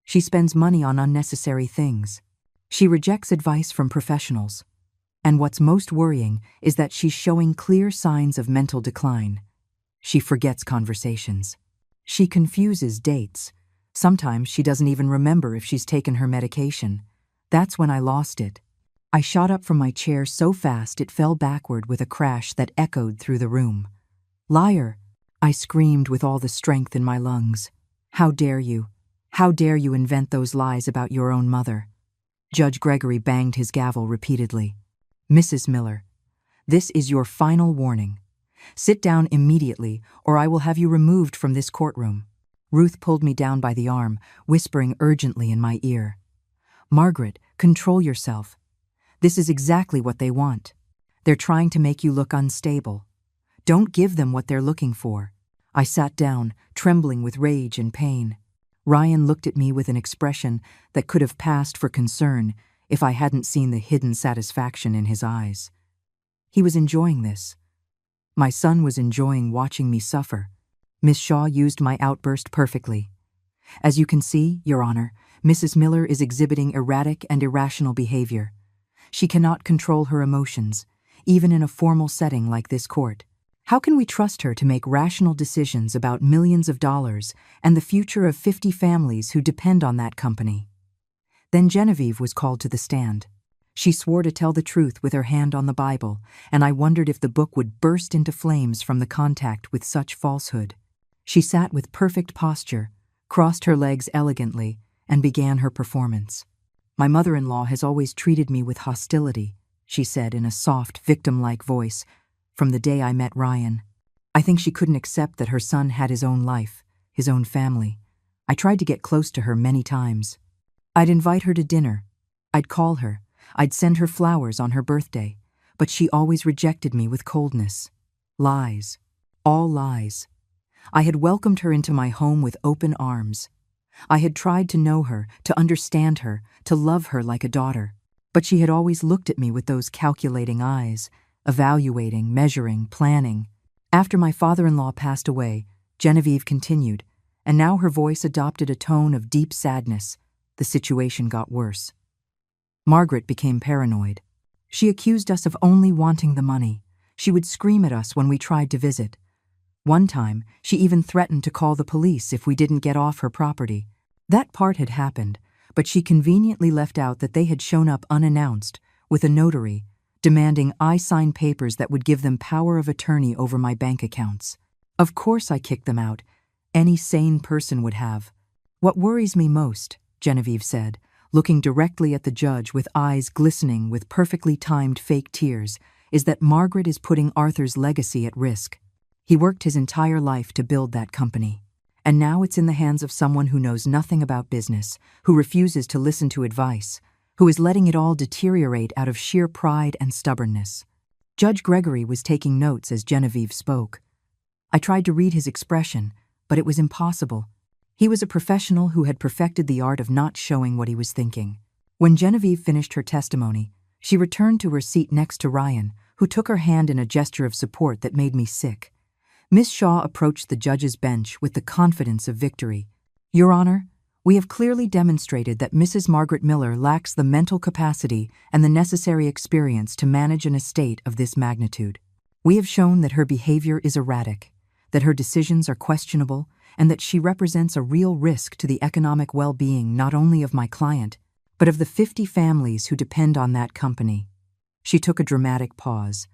She spends money on unnecessary things. She rejects advice from professionals. And what's most worrying is that she's showing clear signs of mental decline. She forgets conversations. She confuses dates. Sometimes she doesn't even remember if she's taken her medication. That's when I lost it. I shot up from my chair so fast it fell backward with a crash that echoed through the room. Liar! I screamed with all the strength in my lungs. How dare you? How dare you invent those lies about your own mother? Judge Gregory banged his gavel repeatedly. Mrs. Miller, this is your final warning. Sit down immediately, or I will have you removed from this courtroom. Ruth pulled me down by the arm, whispering urgently in my ear. Margaret, control yourself. This is exactly what they want. They're trying to make you look unstable. Don't give them what they're looking for. I sat down, trembling with rage and pain. Ryan looked at me with an expression that could have passed for concern if I hadn't seen the hidden satisfaction in his eyes. He was enjoying this. My son was enjoying watching me suffer. Miss Shaw used my outburst perfectly. As you can see, Your Honor, Mrs. Miller is exhibiting erratic and irrational behavior. She cannot control her emotions, even in a formal setting like this court. How can we trust her to make rational decisions about millions of dollars and the future of 50 families who depend on that company? Then Genevieve was called to the stand. She swore to tell the truth with her hand on the Bible, and I wondered if the book would burst into flames from the contact with such falsehood. She sat with perfect posture, crossed her legs elegantly, and began her performance. My mother-in-law has always treated me with hostility, she said in a soft, victim-like voice, from the day I met Ryan. I think she couldn't accept that her son had his own life, his own family. I tried to get close to her many times. I'd invite her to dinner. I'd call her. I'd send her flowers on her birthday, but she always rejected me with coldness. Lies. All lies. I had welcomed her into my home with open arms. I had tried to know her, to understand her, to love her like a daughter, but she had always looked at me with those calculating eyes, evaluating, measuring, planning. After my father-in-law passed away, Genevieve continued, and now her voice adopted a tone of deep sadness. The situation got worse. Margaret became paranoid. She accused us of only wanting the money. She would scream at us when we tried to visit. One time, she even threatened to call the police if we didn't get off her property. That part had happened, but she conveniently left out that they had shown up unannounced, with a notary, demanding I sign papers that would give them power of attorney over my bank accounts. Of course I kicked them out. Any sane person would have. What worries me most, Genevieve said, looking directly at the judge with eyes glistening with perfectly timed fake tears, is that Margaret is putting Arthur's legacy at risk. He worked his entire life to build that company. And now it's in the hands of someone who knows nothing about business, who refuses to listen to advice, who is letting it all deteriorate out of sheer pride and stubbornness. Judge Gregory was taking notes as Genevieve spoke. I tried to read his expression, but it was impossible. He was a professional who had perfected the art of not showing what he was thinking. When Genevieve finished her testimony, she returned to her seat next to Ryan, who took her hand in a gesture of support that made me sick. Miss Shaw approached the judge's bench with the confidence of victory. Your Honor, we have clearly demonstrated that Mrs. Margaret Miller lacks the mental capacity and the necessary experience to manage an estate of this magnitude. We have shown that her behavior is erratic, that her decisions are questionable, and that she represents a real risk to the economic well-being not only of my client, but of the 50 families who depend on that company. She took a dramatic pause.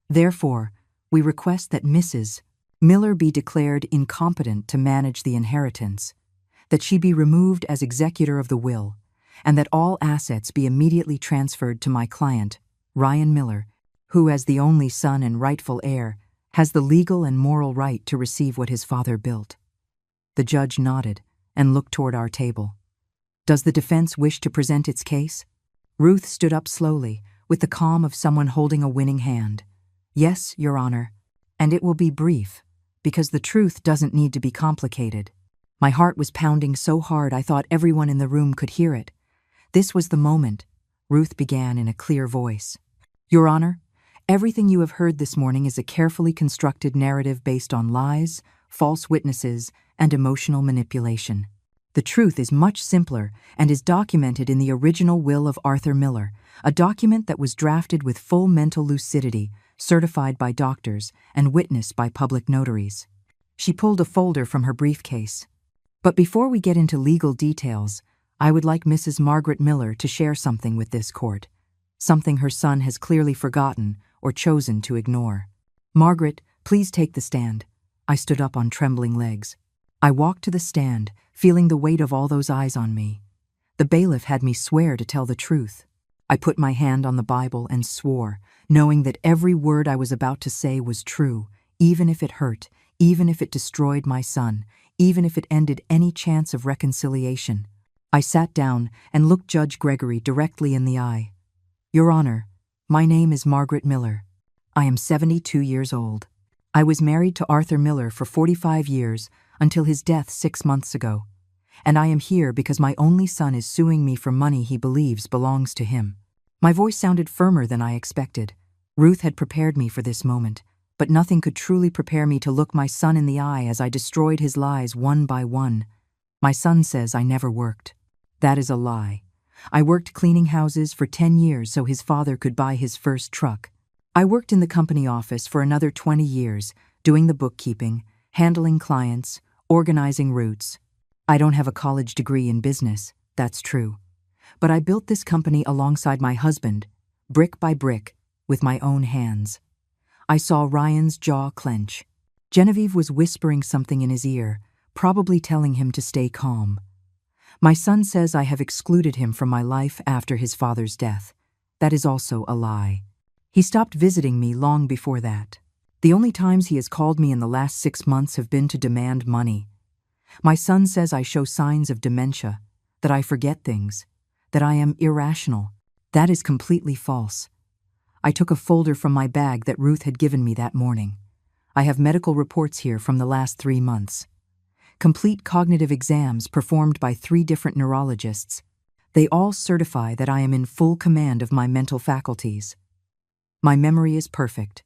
Therefore, we request that Mrs. Miller be declared incompetent to manage the inheritance, that she be removed as executor of the will, and that all assets be immediately transferred to my client, Ryan Miller, who, as the only son and rightful heir, has the legal and moral right to receive what his father built. The judge nodded and looked toward our table. Does the defense wish to present its case? Ruth stood up slowly, with the calm of someone holding a winning hand. Yes, Your Honor, and it will be brief, because the truth doesn't need to be complicated. My heart was pounding so hard I thought everyone in the room could hear it. This was the moment. Ruth began in a clear voice. Your Honor, everything you have heard this morning is a carefully constructed narrative based on lies, false witnesses, and emotional manipulation. The truth is much simpler and is documented in the original will of Arthur Miller, a document that was drafted with full mental lucidity, certified by doctors, and witnessed by public notaries. She pulled a folder from her briefcase. But before we get into legal details, I would like Mrs. Margaret Miller to share something with this court, something her son has clearly forgotten or chosen to ignore. Margaret, please take the stand. I stood up on trembling legs. I walked to the stand, feeling the weight of all those eyes on me. The bailiff had me swear to tell the truth. I put my hand on the Bible and swore, knowing that every word I was about to say was true, even if it hurt, even if it destroyed my son, even if it ended any chance of reconciliation. I sat down and looked Judge Gregory directly in the eye. Your Honor, my name is Margaret Miller. I am 72 years old. I was married to Arthur Miller for 45 years until his death 6 months ago, and I am here because my only son is suing me for money he believes belongs to him. My voice sounded firmer than I expected. Ruth had prepared me for this moment, but nothing could truly prepare me to look my son in the eye as I destroyed his lies one by one. My son says I never worked. That is a lie. I worked cleaning houses for 10 years so his father could buy his first truck. I worked in the company office for another 20 years, doing the bookkeeping, handling clients, organizing routes. I don't have a college degree in business, that's true. But I built this company alongside my husband, brick by brick, with my own hands. I saw Ryan's jaw clench. Genevieve was whispering something in his ear, probably telling him to stay calm. My son says I have excluded him from my life after his father's death. That is also a lie. He stopped visiting me long before that. The only times he has called me in the last 6 months have been to demand money. My son says I show signs of dementia, that I forget things, that I am irrational. That is completely false. I took a folder from my bag that Ruth had given me that morning. I have medical reports here from the last 3 months. Complete cognitive exams performed by 3 different neurologists. They all certify that I am in full command of my mental faculties. My memory is perfect.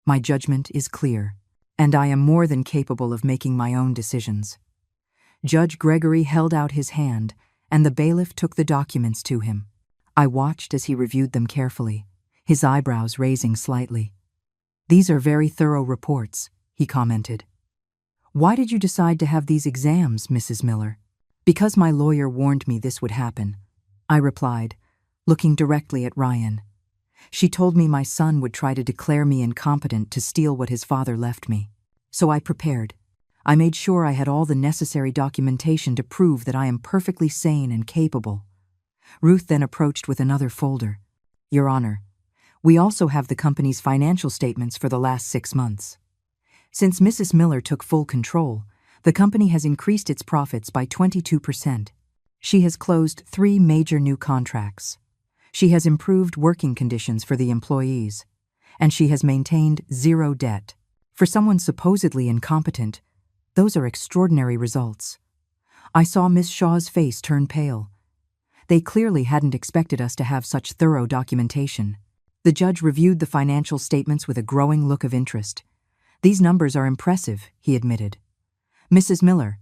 My judgment is clear, and I am more than capable of making my own decisions. Judge Gregory held out his hand, and the bailiff took the documents to him. I watched as he reviewed them carefully, his eyebrows raising slightly. These are very thorough reports, he commented. Why did you decide to have these exams, Mrs. Miller? Because my lawyer warned me this would happen, I replied, looking directly at Ryan. She told me my son would try to declare me incompetent to steal what his father left me. So I prepared. I made sure I had all the necessary documentation to prove that I am perfectly sane and capable. Ruth then approached with another folder. Your Honor, we also have the company's financial statements for the last 6 months. Since Mrs. Miller took full control, the company has increased its profits by 22%. She has closed 3 major new contracts. She has improved working conditions for the employees, and she has maintained 0 debt. For someone supposedly incompetent, those are extraordinary results. I saw Miss Shaw's face turn pale. They clearly hadn't expected us to have such thorough documentation. The judge reviewed the financial statements with a growing look of interest. These numbers are impressive, he admitted. Mrs. Miller,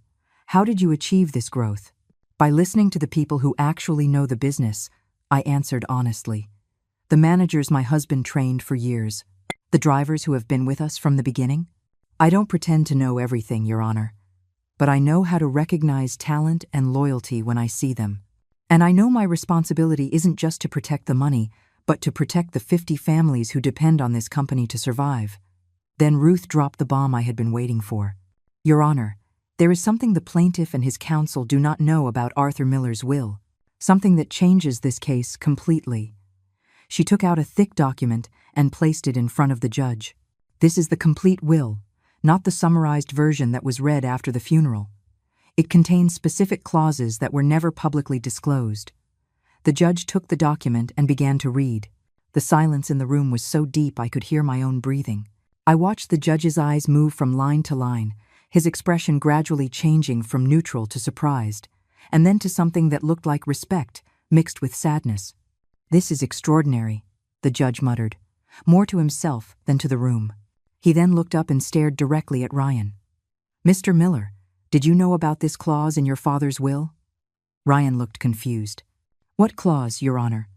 how did you achieve this growth? By listening to the people who actually know the business, I answered honestly. The managers my husband trained for years. The drivers who have been with us from the beginning. I don't pretend to know everything, Your Honor, but I know how to recognize talent and loyalty when I see them. And I know my responsibility isn't just to protect the money, but to protect the 50 families who depend on this company to survive. Then Ruth dropped the bomb I had been waiting for. Your Honor, there is something the plaintiff and his counsel do not know about Arthur Miller's will, something that changes this case completely. She took out a thick document and placed it in front of the judge. This is the complete will, not the summarized version that was read after the funeral. It contains specific clauses that were never publicly disclosed. The judge took the document and began to read. The silence in the room was so deep I could hear my own breathing. I watched the judge's eyes move from line to line, his expression gradually changing from neutral to surprised, and then to something that looked like respect, mixed with sadness. "This is extraordinary," the judge muttered, more to himself than to the room. He then looked up and stared directly at Ryan. "Mr. Miller, did you know about this clause in your father's will?" Ryan looked confused. "What clause, Your Honor?"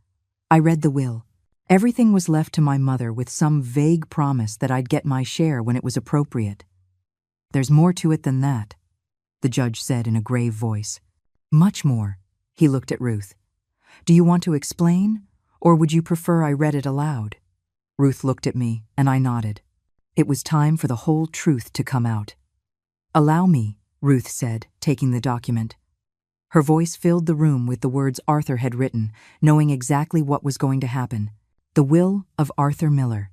"I read the will. Everything was left to my mother with some vague promise that I'd get my share when it was appropriate." "There's more to it than that," the judge said in a grave voice. "Much more." He looked at Ruth. "Do you want to explain, or would you prefer I read it aloud?" Ruth looked at me, and I nodded. It was time for the whole truth to come out. "Allow me," Ruth said, taking the document. Her voice filled the room with the words Arthur had written, knowing exactly what was going to happen. The will of Arthur Miller.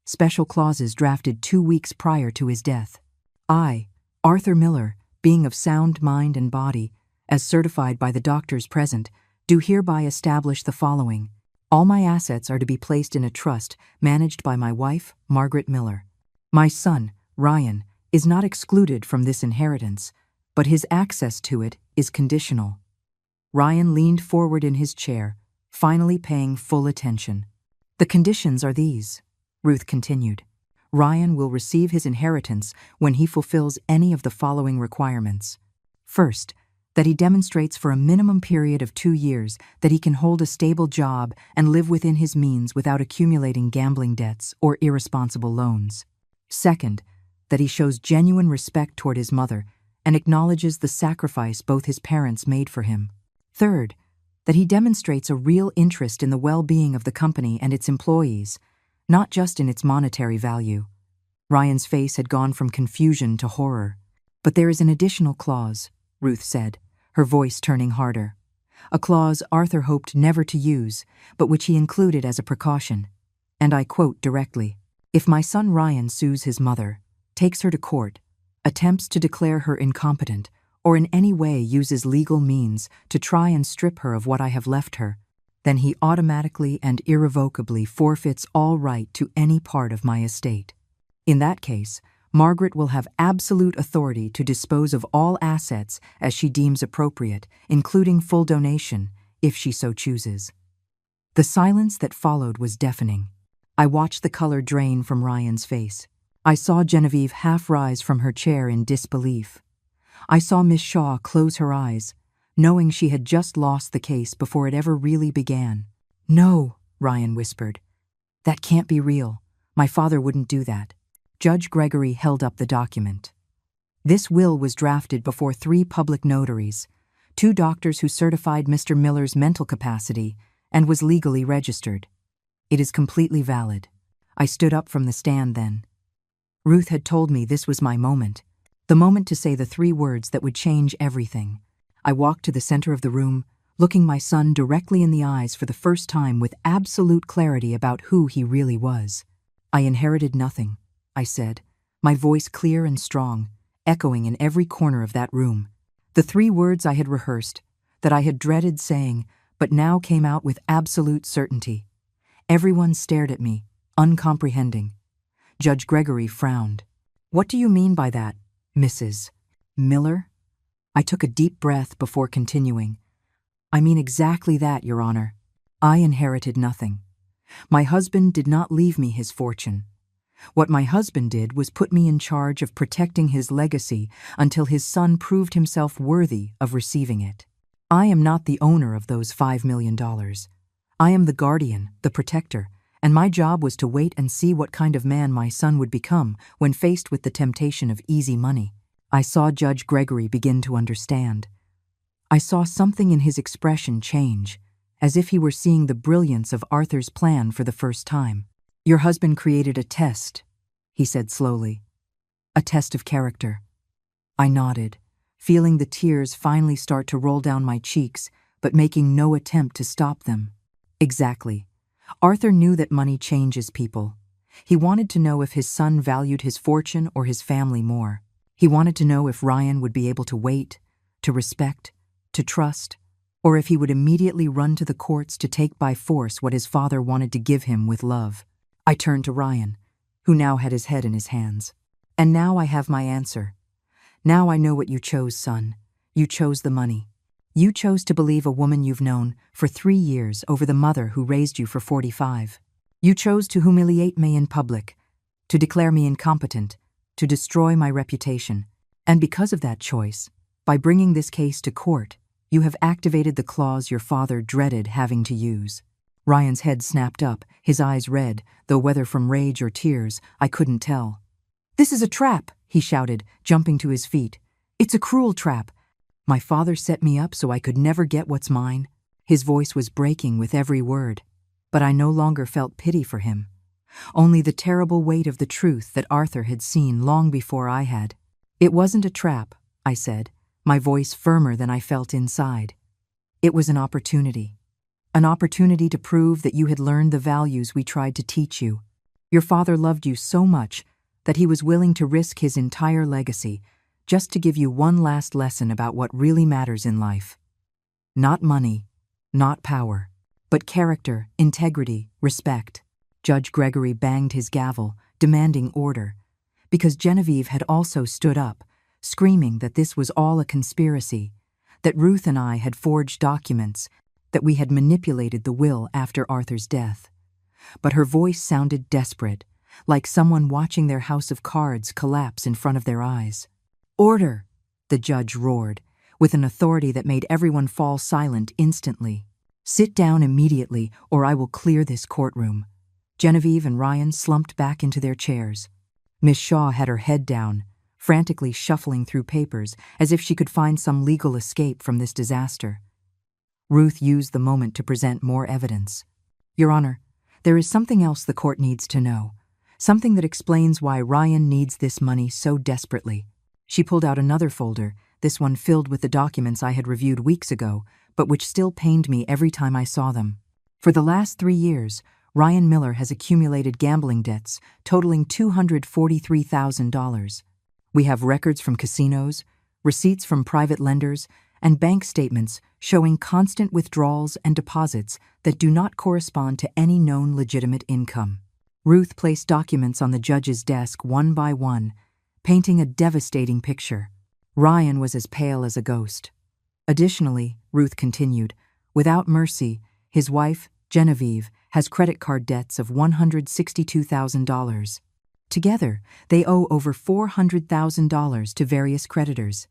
Special clauses drafted 2 weeks prior to his death. I, Arthur Miller, being of sound mind and body, as certified by the doctors present, do hereby establish the following. All my assets are to be placed in a trust managed by my wife, Margaret Miller. My son, Ryan, is not excluded from this inheritance, but his access to it is conditional. Ryan leaned forward in his chair, finally paying full attention. "The conditions are these," Ruth continued. "Ryan will receive his inheritance when he fulfills any of the following requirements. First, that he demonstrates for a minimum period of 2 years that he can hold a stable job and live within his means without accumulating gambling debts or irresponsible loans. Second, that he shows genuine respect toward his mother and acknowledges the sacrifice both his parents made for him. Third, that he demonstrates a real interest in the well-being of the company and its employees, not just in its monetary value." Ryan's face had gone from confusion to horror. "But there is an additional clause," Ruth said, her voice turning harder. "A clause Arthur hoped never to use, but which he included as a precaution. And I quote directly, 'If my son Ryan sues his mother, takes her to court, attempts to declare her incompetent, or in any way uses legal means to try and strip her of what I have left her, then he automatically and irrevocably forfeits all right to any part of my estate. In that case, Margaret will have absolute authority to dispose of all assets as she deems appropriate, including full donation, if she so chooses.'" The silence that followed was deafening. I watched the color drain from Ryan's face. I saw Genevieve half rise from her chair in disbelief. I saw Miss Shaw close her eyes, knowing she had just lost the case before it ever really began. "No," Ryan whispered. "That can't be real. My father wouldn't do that." Judge Gregory held up the document. "This will was drafted before 3 public notaries, 2 doctors who certified Mr. Miller's mental capacity, and was legally registered. It is completely valid." I stood up from the stand then. Ruth had told me this was my moment. The moment to say the 3 words that would change everything. I walked to the center of the room, looking my son directly in the eyes for the first time with absolute clarity about who he really was. "I inherited nothing," I said, my voice clear and strong, echoing in every corner of that room. The 3 words I had rehearsed, that I had dreaded saying, but now came out with absolute certainty. Everyone stared at me, uncomprehending. Judge Gregory frowned. "What do you mean by that, Mrs. Miller?" I took a deep breath before continuing. "I mean exactly that, Your Honor. I inherited nothing. My husband did not leave me his fortune. What my husband did was put me in charge of protecting his legacy until his son proved himself worthy of receiving it. I am not the owner of those $5 million. I am the guardian, the protector, and my job was to wait and see what kind of man my son would become when faced with the temptation of easy money." I saw Judge Gregory begin to understand. I saw something in his expression change, as if he were seeing the brilliance of Arthur's plan for the first time. "Your husband created a test," he said slowly. "A test of character." I nodded, feeling the tears finally start to roll down my cheeks, but making no attempt to stop them. "Exactly. Arthur knew that money changes people. He wanted to know if his son valued his fortune or his family more. He wanted to know if Ryan would be able to wait, to respect, to trust, or if he would immediately run to the courts to take by force what his father wanted to give him with love. I turned to Ryan, who now had his head in his hands. And now I have my answer. Now I know what you chose, son. You chose the money. You chose to believe a woman you've known for 3 years over the mother who raised you for 45. You chose to humiliate me in public, to declare me incompetent, to destroy my reputation. And because of that choice, by bringing this case to court, you have activated the clause your father dreaded having to use. Ryan's head snapped up, his eyes red, though whether from rage or tears, I couldn't tell. "This is a trap," he shouted, jumping to his feet. "It's a cruel trap. My father set me up so I could never get what's mine." His voice was breaking with every word, but I no longer felt pity for him. Only the terrible weight of the truth that Arthur had seen long before I had. "It wasn't a trap," I said, my voice firmer than I felt inside. "It was an opportunity. An opportunity to prove that you had learned the values we tried to teach you. Your father loved you so much that he was willing to risk his entire legacy just to give you one last lesson about what really matters in life. Not money, not power, but character, integrity, respect." Judge Gregory banged his gavel, demanding order, because Genevieve had also stood up, screaming that this was all a conspiracy, that Ruth and I had forged documents, that we had manipulated the will after Arthur's death. But her voice sounded desperate, like someone watching their house of cards collapse in front of their eyes. "Order!" the judge roared, with an authority that made everyone fall silent instantly. "Sit down immediately, or I will clear this courtroom." Genevieve and Ryan slumped back into their chairs. Miss Shaw had her head down, frantically shuffling through papers as if she could find some legal escape from this disaster. Ruth used the moment to present more evidence. "Your Honor, there is something else the court needs to know. Something that explains why Ryan needs this money so desperately." She pulled out another folder, this one filled with the documents I had reviewed weeks ago, but which still pained me every time I saw them. For the last 3 years, Ryan Miller has accumulated gambling debts totaling $243,000. We have records from casinos, receipts from private lenders, and bank statements showing constant withdrawals and deposits that do not correspond to any known legitimate income. Ruth placed documents on the judge's desk one by one, painting a devastating picture. Ryan was as pale as a ghost. Additionally, Ruth continued, without mercy, his wife, Genevieve, has credit card debts of $162,000. Together, they owe over $400,000 to various creditors.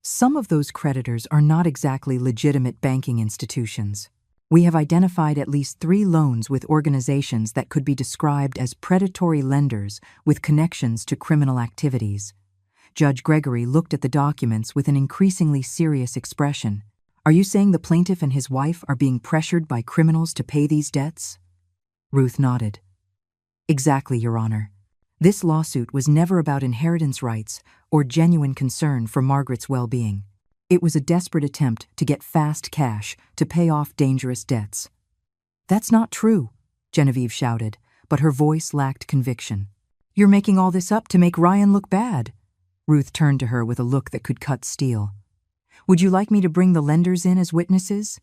Some of those creditors are not exactly legitimate banking institutions. We have identified at least 3 loans with organizations that could be described as predatory lenders with connections to criminal activities. Judge Gregory looked at the documents with an increasingly serious expression. "Are you saying the plaintiff and his wife are being pressured by criminals to pay these debts?" Ruth nodded. "Exactly, Your Honor. This lawsuit was never about inheritance rights or genuine concern for Margaret's well-being. It was a desperate attempt to get fast cash to pay off dangerous debts." "That's not true," Genevieve shouted, but her voice lacked conviction. "You're making all this up to make Ryan look bad." Ruth turned to her with a look that could cut steel. "Would you like me to bring the lenders in as witnesses?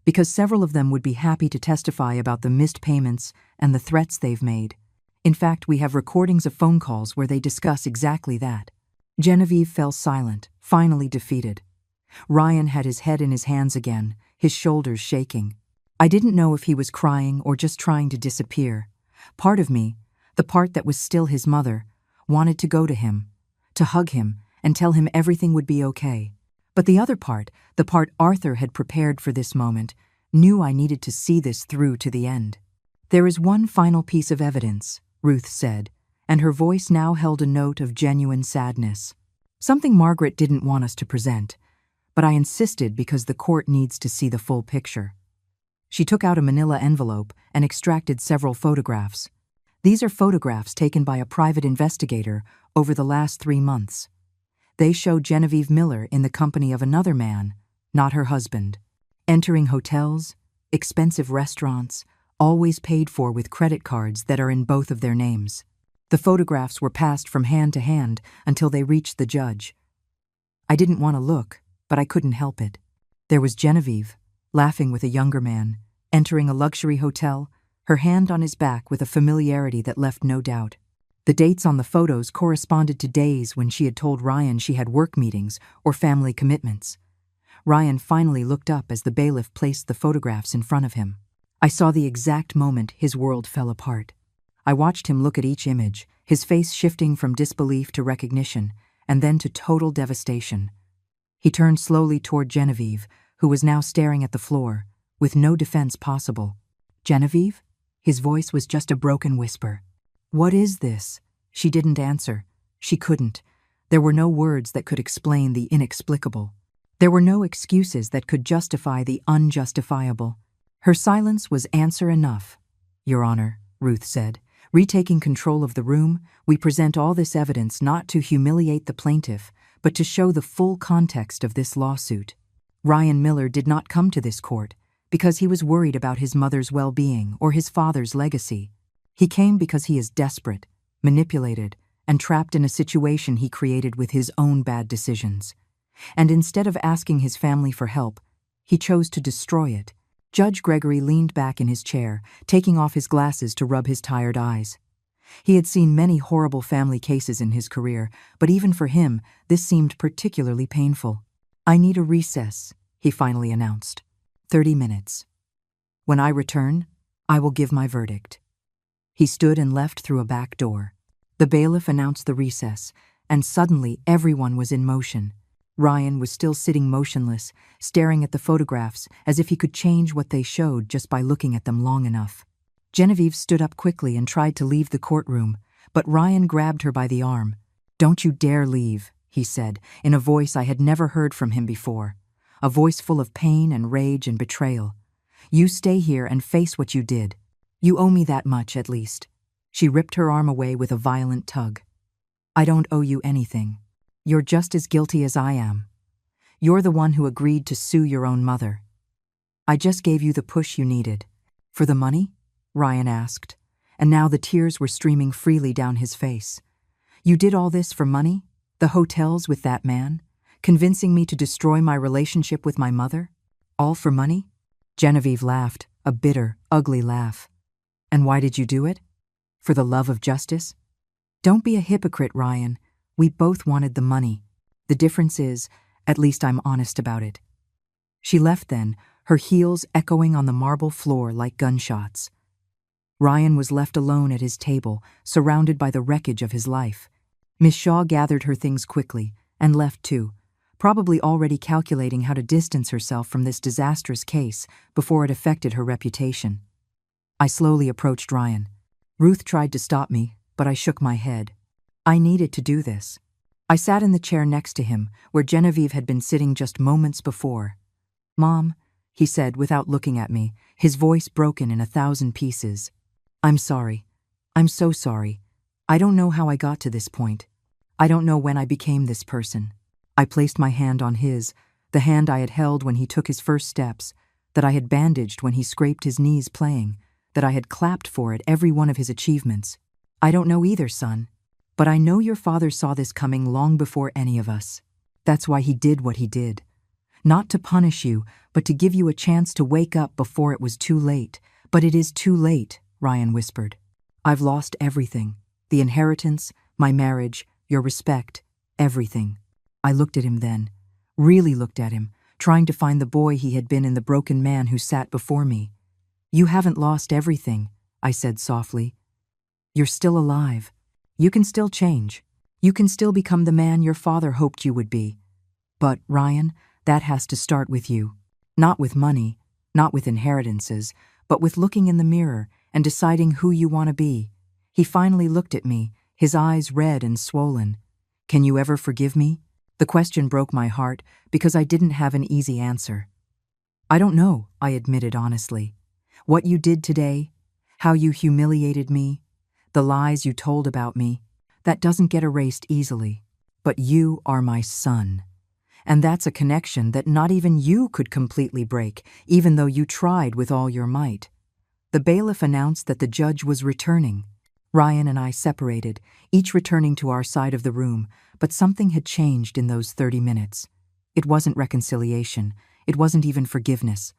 Because several of them would be happy to testify about the missed payments and the threats they've made. In fact, we have recordings of phone calls where they discuss exactly that." Genevieve fell silent, finally defeated. Ryan had his head in his hands again, his shoulders shaking. I didn't know if he was crying or just trying to disappear. Part of me, the part that was still his mother, wanted to go to him, to hug him and tell him everything would be okay. But the other part, the part Arthur had prepared for this moment, knew I needed to see this through to the end. "There is one final piece of evidence," Ruth said, and her voice now held a note of genuine sadness. "Something Margaret didn't want us to present, but I insisted because the court needs to see the full picture." She took out a manila envelope and extracted several photographs. "These are photographs taken by a private investigator over the last 3 months. They show Genevieve Miller in the company of another man, not her husband, entering hotels, expensive restaurants, always paid for with credit cards that are in both of their names. The photographs were passed from hand to hand until they reached the judge. I didn't want to look, but I couldn't help it. There was Genevieve, laughing with a younger man, entering a luxury hotel, her hand on his back with a familiarity that left no doubt. The dates on the photos corresponded to days when she had told Ryan she had work meetings or family commitments. Ryan finally looked up as the bailiff placed the photographs in front of him. I saw the exact moment his world fell apart. I watched him look at each image, his face shifting from disbelief to recognition, and then to total devastation. He turned slowly toward Genevieve, who was now staring at the floor, with no defense possible. "Genevieve?" His voice was just a broken whisper. "What is this?" She didn't answer. She couldn't. There were no words that could explain the inexplicable. There were no excuses that could justify the unjustifiable. Her silence was answer enough. "Your Honor," Ruth said, retaking control of the room, "we present all this evidence not to humiliate the plaintiff, but to show the full context of this lawsuit. Ryan Miller did not come to this court because he was worried about his mother's well-being or his father's legacy. He came because he is desperate, manipulated, and trapped in a situation he created with his own bad decisions. And instead of asking his family for help, he chose to destroy it." Judge Gregory leaned back in his chair, taking off his glasses to rub his tired eyes. He had seen many horrible family cases in his career, but even for him, this seemed particularly painful. "I need a recess," he finally announced. 30 minutes. When I return, I will give my verdict." He stood and left through a back door. The bailiff announced the recess, and suddenly everyone was in motion. Ryan was still sitting motionless, staring at the photographs as if he could change what they showed just by looking at them long enough. Genevieve stood up quickly and tried to leave the courtroom, but Ryan grabbed her by the arm. "Don't you dare leave," he said, in a voice I had never heard from him before, a voice full of pain and rage and betrayal. "You stay here and face what you did. You owe me that much, at least." She ripped her arm away with a violent tug. "I don't owe you anything. You're just as guilty as I am. You're the one who agreed to sue your own mother. I just gave you the push you needed." "For the money?" Ryan asked, and now the tears were streaming freely down his face. "You did all this for money? The hotels with that man? Convincing me to destroy my relationship with my mother? All for money?" Genevieve laughed, a bitter, ugly laugh. "And why did you do it? For the love of justice?" "Don't be a hypocrite, Ryan. We both wanted the money. The difference is, at least I'm honest about it." She left then, her heels echoing on the marble floor like gunshots. Ryan was left alone at his table, surrounded by the wreckage of his life. Miss Shaw gathered her things quickly, and left too, probably already calculating how to distance herself from this disastrous case before it affected her reputation. I slowly approached Ryan. Ruth tried to stop me, but I shook my head. I needed to do this. I sat in the chair next to him, where Genevieve had been sitting just moments before. "Mom," he said without looking at me, his voice broken in 1,000 pieces. "I'm sorry. I'm so sorry. I don't know how I got to this point. I don't know when I became this person." I placed my hand on his, the hand I had held when he took his first steps, that I had bandaged when he scraped his knees playing, that I had clapped for at every one of his achievements. "I don't know either, son. But I know your father saw this coming long before any of us. That's why he did what he did. Not to punish you, but to give you a chance to wake up before it was too late. But it is too late," Ryan whispered. "I've lost everything. The inheritance, my marriage, your respect, everything." I looked at him then, really looked at him, trying to find the boy he had been in the broken man who sat before me. "You haven't lost everything," I said softly. "You're still alive. You can still change. You can still become the man your father hoped you would be. But, Ryan, that has to start with you. Not with money, not with inheritances, but with looking in the mirror and deciding who you want to be." He finally looked at me, his eyes red and swollen. "Can you ever forgive me?" The question broke my heart because I didn't have an easy answer. "I don't know," I admitted honestly. "What you did today, how you humiliated me, the lies you told about me, that doesn't get erased easily. But you are my son. And that's a connection that not even you could completely break, even though you tried with all your might. The bailiff announced that the judge was returning. Ryan and I separated, each returning to our side of the room, but something had changed in those 30 minutes. It wasn't reconciliation. It wasn't even forgiveness.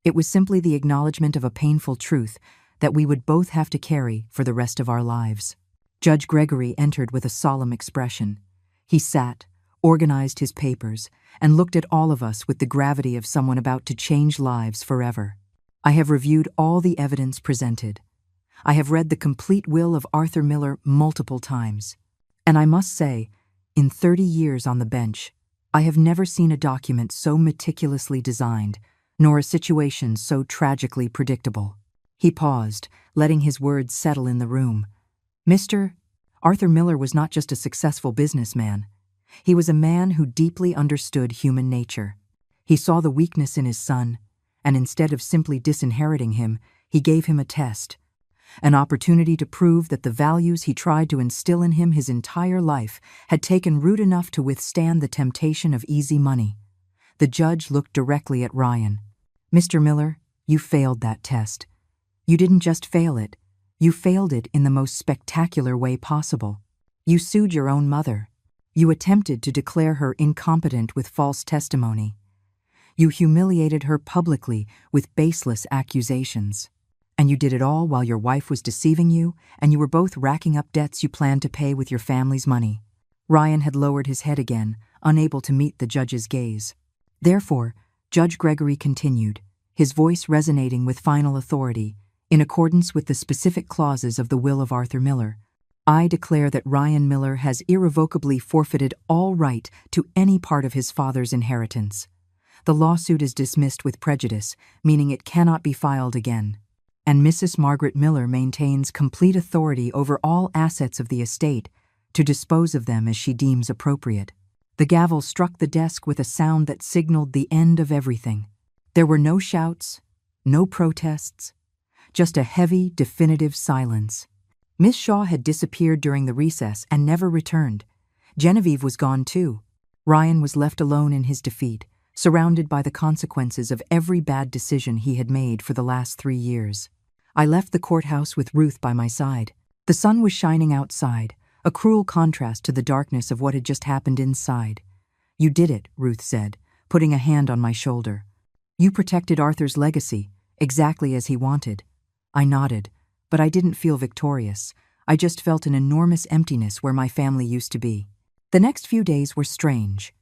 It was simply the acknowledgement of a painful truth that we would both have to carry for the rest of our lives. Judge Gregory entered with a solemn expression. He sat, organized his papers, and looked at all of us with the gravity of someone about to change lives forever. I have reviewed all the evidence presented. I have read the complete will of Arthur Miller multiple times. And I must say, in 30 years on the bench, I have never seen a document so meticulously designed, nor a situation so tragically predictable. He paused, letting his words settle in the room. Arthur Miller was not just a successful businessman. He was a man who deeply understood human nature. He saw the weakness in his son, and instead of simply disinheriting him, he gave him a test, an opportunity to prove that the values he tried to instill in him his entire life had taken root enough to withstand the temptation of easy money. The judge looked directly at Ryan. "Mr. Miller, you failed that test. You didn't just fail it. You failed it in the most spectacular way possible. You sued your own mother. You attempted to declare her incompetent with false testimony. You humiliated her publicly with baseless accusations. And you did it all while your wife was deceiving you, and you were both racking up debts you planned to pay with your family's money." Ryan had lowered his head again, unable to meet the judge's gaze. Therefore, Judge Gregory continued, his voice resonating with final authority, in accordance with the specific clauses of the will of Arthur Miller. "I declare that Ryan Miller has irrevocably forfeited all right to any part of his father's inheritance. The lawsuit is dismissed with prejudice, meaning it cannot be filed again. And Mrs. Margaret Miller maintains complete authority over all assets of the estate to dispose of them as she deems appropriate." The gavel struck the desk with a sound that signaled the end of everything. There were no shouts, no protests, just a heavy, definitive silence. Miss Shaw had disappeared during the recess and never returned. Genevieve was gone too. Ryan was left alone in his defeat, surrounded by the consequences of every bad decision he had made for the last 3 years. I left the courthouse with Ruth by my side. The sun was shining outside, a cruel contrast to the darkness of what had just happened inside. "You did it," Ruth said, putting a hand on my shoulder. "You protected Arthur's legacy, exactly as he wanted." I nodded, but I didn't feel victorious. I just felt an enormous emptiness where my family used to be. The next few days were strange.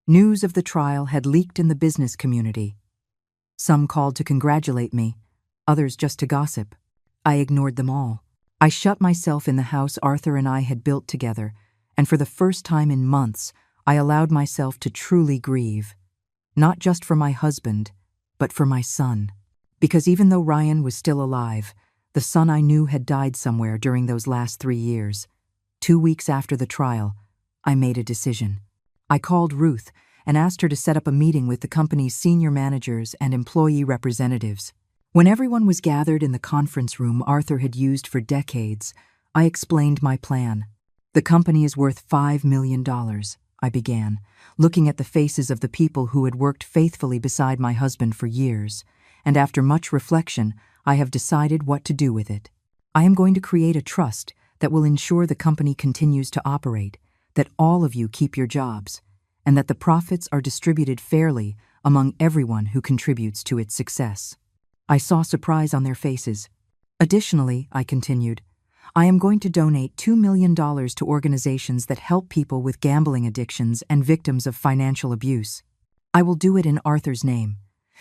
News of the trial had leaked in the business community. Some called to congratulate me, others just to gossip. I ignored them all. I shut myself in the house Arthur and I had built together, and for the first time in months, I allowed myself to truly grieve. Not just for my husband, but for my son. Because even though Ryan was still alive, the son I knew had died somewhere during those last 3 years. 2 weeks after the trial, I made a decision. I called Ruth and asked her to set up a meeting with the company's senior managers and employee representatives. When everyone was gathered in the conference room Arthur had used for decades, I explained my plan. "The company is worth $5 million, I began, looking at the faces of the people who had worked faithfully beside my husband for years, and after much reflection, I have decided what to do with it. I am going to create a trust that will ensure the company continues to operate, that all of you keep your jobs, and that the profits are distributed fairly among everyone who contributes to its success." I saw surprise on their faces. "Additionally," I continued, "I am going to donate $2 million to organizations that help people with gambling addictions and victims of financial abuse. I will do it in Arthur's name,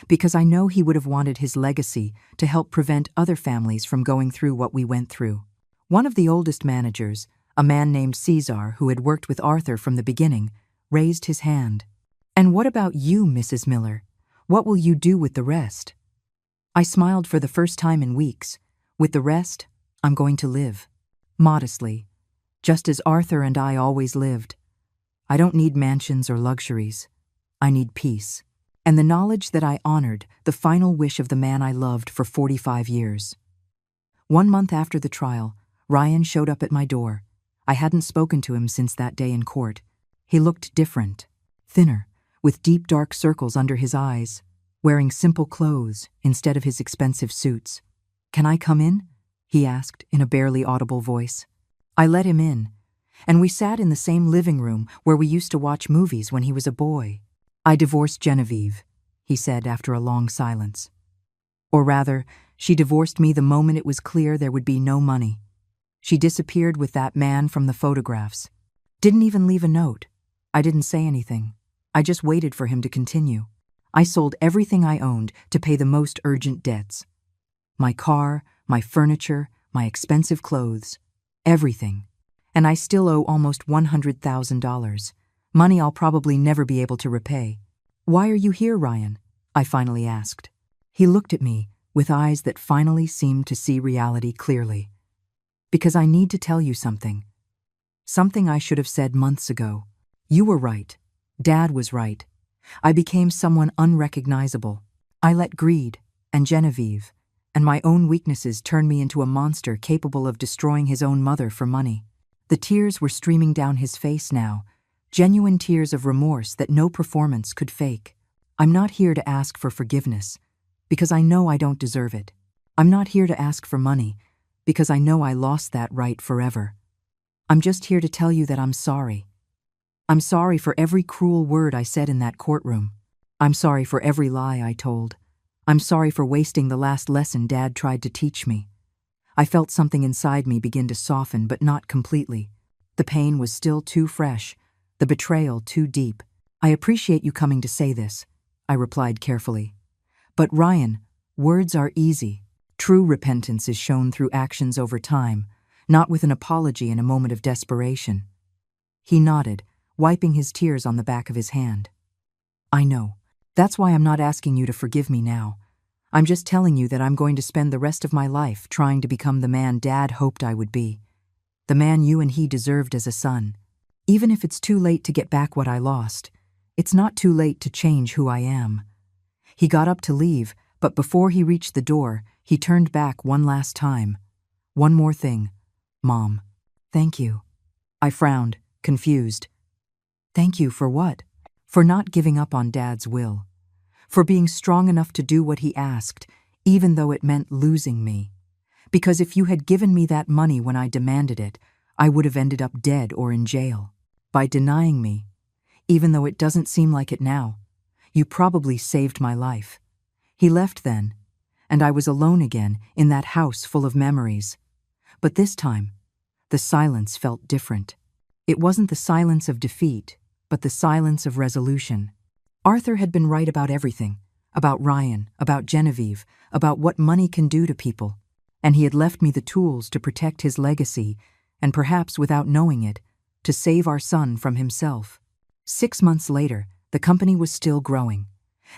because I know he would have wanted his legacy to help prevent other families from going through what we went through." One of the oldest managers, a man named Cesar who had worked with Arthur from the beginning, raised his hand. "And what about you, Mrs. Miller? What will you do with the rest?" I smiled for the first time in weeks. "With the rest, I'm going to live. Modestly, just as Arthur and I always lived. I don't need mansions or luxuries. I need peace. And the knowledge that I honored the final wish of the man I loved for 45 years. 1 month after the trial, Ryan showed up at my door. I hadn't spoken to him since that day in court. He looked different, thinner, with deep dark circles under his eyes, wearing simple clothes instead of his expensive suits. "Can I come in?" he asked in a barely audible voice. I let him in, and we sat in the same living room where we used to watch movies when he was a boy. "I divorced Genevieve," he said after a long silence. "Or rather, she divorced me the moment it was clear there would be no money. She disappeared with that man from the photographs. Didn't even leave a note. I didn't say anything. I just waited for him to continue. I sold everything I owned to pay the most urgent debts. My car, my furniture, my expensive clothes, everything. And I still owe almost $100,000, money I'll probably never be able to repay. Why are you here, Ryan?" I finally asked. He looked at me with eyes that finally seemed to see reality clearly. "Because I need to tell you something. Something I should have said months ago. You were right. Dad was right. I became someone unrecognizable. I let greed and Genevieve and my own weaknesses turn me into a monster capable of destroying his own mother for money." The tears were streaming down his face now, genuine tears of remorse that no performance could fake. "I'm not here to ask for forgiveness, because I know I don't deserve it. I'm not here to ask for money, because I know I lost that right forever. I'm just here to tell you that I'm sorry. I'm sorry for every cruel word I said in that courtroom. I'm sorry for every lie I told. I'm sorry for wasting the last lesson Dad tried to teach me." I felt something inside me begin to soften, but not completely. The pain was still too fresh, the betrayal too deep. "I appreciate you coming to say this," I replied carefully. "But Ryan, words are easy. True repentance is shown through actions over time, not with an apology in a moment of desperation." He nodded, wiping his tears on the back of his hand. "I know. That's why I'm not asking you to forgive me now. I'm just telling you that I'm going to spend the rest of my life trying to become the man Dad hoped I would be. The man you and he deserved as a son. Even if it's too late to get back what I lost, it's not too late to change who I am." He got up to leave, but before he reached the door, he turned back one last time. "One more thing, Mom." "Thank you." I frowned, confused. "Thank you for what?" "For not giving up on Dad's will. For being strong enough to do what he asked, even though it meant losing me. Because if you had given me that money when I demanded it, I would have ended up dead or in jail. By denying me, even though it doesn't seem like it now, you probably saved my life." He left then, and I was alone again in that house full of memories. But this time, the silence felt different. It wasn't the silence of defeat, but the silence of resolution. Arthur had been right about everything, about Ryan, about Genevieve, about what money can do to people, and he had left me the tools to protect his legacy and perhaps without knowing it, to save our son from himself. 6 months later, the company was still growing.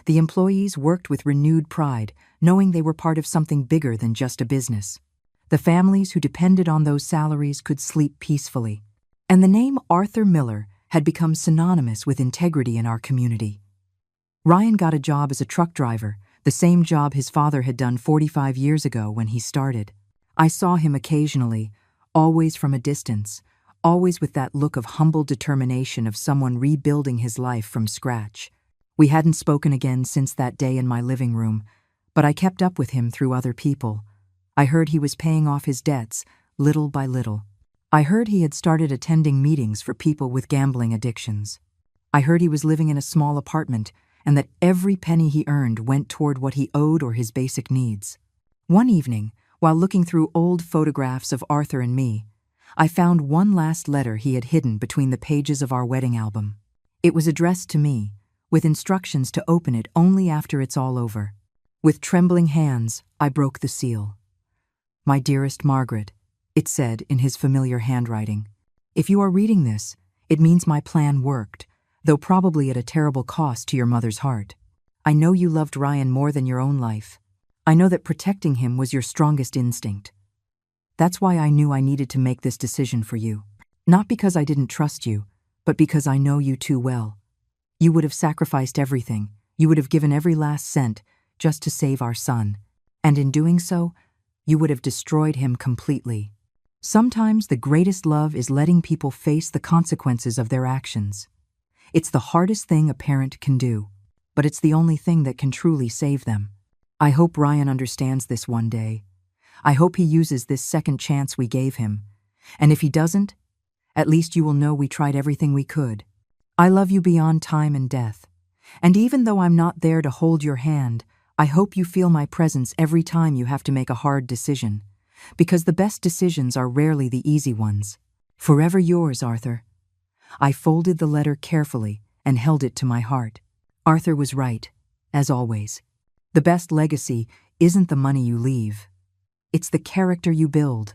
The employees worked with renewed pride, knowing they were part of something bigger than just a business. The families who depended on those salaries could sleep peacefully. And the name Arthur Miller had become synonymous with integrity in our community. Ryan got a job as a truck driver, the same job his father had done 45 years ago when he started. I saw him occasionally, always from a distance, always with that look of humble determination of someone rebuilding his life from scratch. We hadn't spoken again since that day in my living room, but I kept up with him through other people. I heard he was paying off his debts, little by little. I heard he had started attending meetings for people with gambling addictions. I heard he was living in a small apartment, and that every penny he earned went toward what he owed or his basic needs. One evening, while looking through old photographs of Arthur and me, I found one last letter he had hidden between the pages of our wedding album. It was addressed to me, with instructions to open it only after it's all over. With trembling hands, I broke the seal. "My dearest Margaret," it said in his familiar handwriting. "If you are reading this, it means my plan worked, though probably at a terrible cost to your mother's heart. I know you loved Ryan more than your own life. I know that protecting him was your strongest instinct. That's why I knew I needed to make this decision for you. Not because I didn't trust you, but because I know you too well. You would have sacrificed everything. You would have given every last cent just to save our son. And in doing so, you would have destroyed him completely. Sometimes the greatest love is letting people face the consequences of their actions. It's the hardest thing a parent can do, but it's the only thing that can truly save them. I hope Ryan understands this one day. I hope he uses this second chance we gave him. And if he doesn't, at least you will know we tried everything we could. I love you beyond time and death. And even though I'm not there to hold your hand, I hope you feel my presence every time you have to make a hard decision. Because the best decisions are rarely the easy ones. Forever yours, Arthur. I folded the letter carefully and held it to my heart. Arthur was right, as always. The best legacy isn't the money you leave. It's the character you build.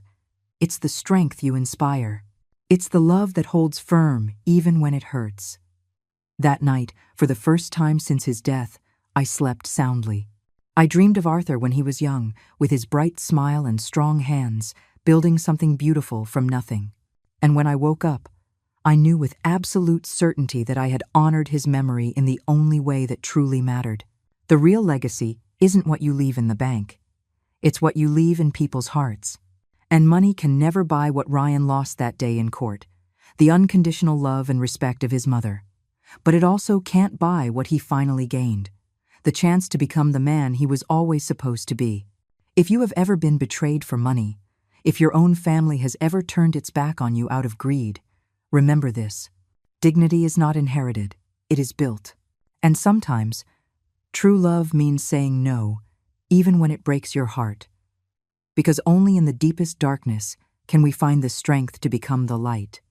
It's the strength you inspire. It's the love that holds firm even when it hurts. That night, for the first time since his death, I slept soundly. I dreamed of Arthur when he was young, with his bright smile and strong hands, building something beautiful from nothing. And when I woke up, I knew with absolute certainty that I had honored his memory in the only way that truly mattered. The real legacy isn't what you leave in the bank. It's what you leave in people's hearts. And money can never buy what Ryan lost that day in court, the unconditional love and respect of his mother. But it also can't buy what he finally gained, the chance to become the man he was always supposed to be. If you have ever been betrayed for money, if your own family has ever turned its back on you out of greed, remember this: dignity is not inherited, it is built. And sometimes, true love means saying no, even when it breaks your heart. Because only in the deepest darkness can we find the strength to become the light.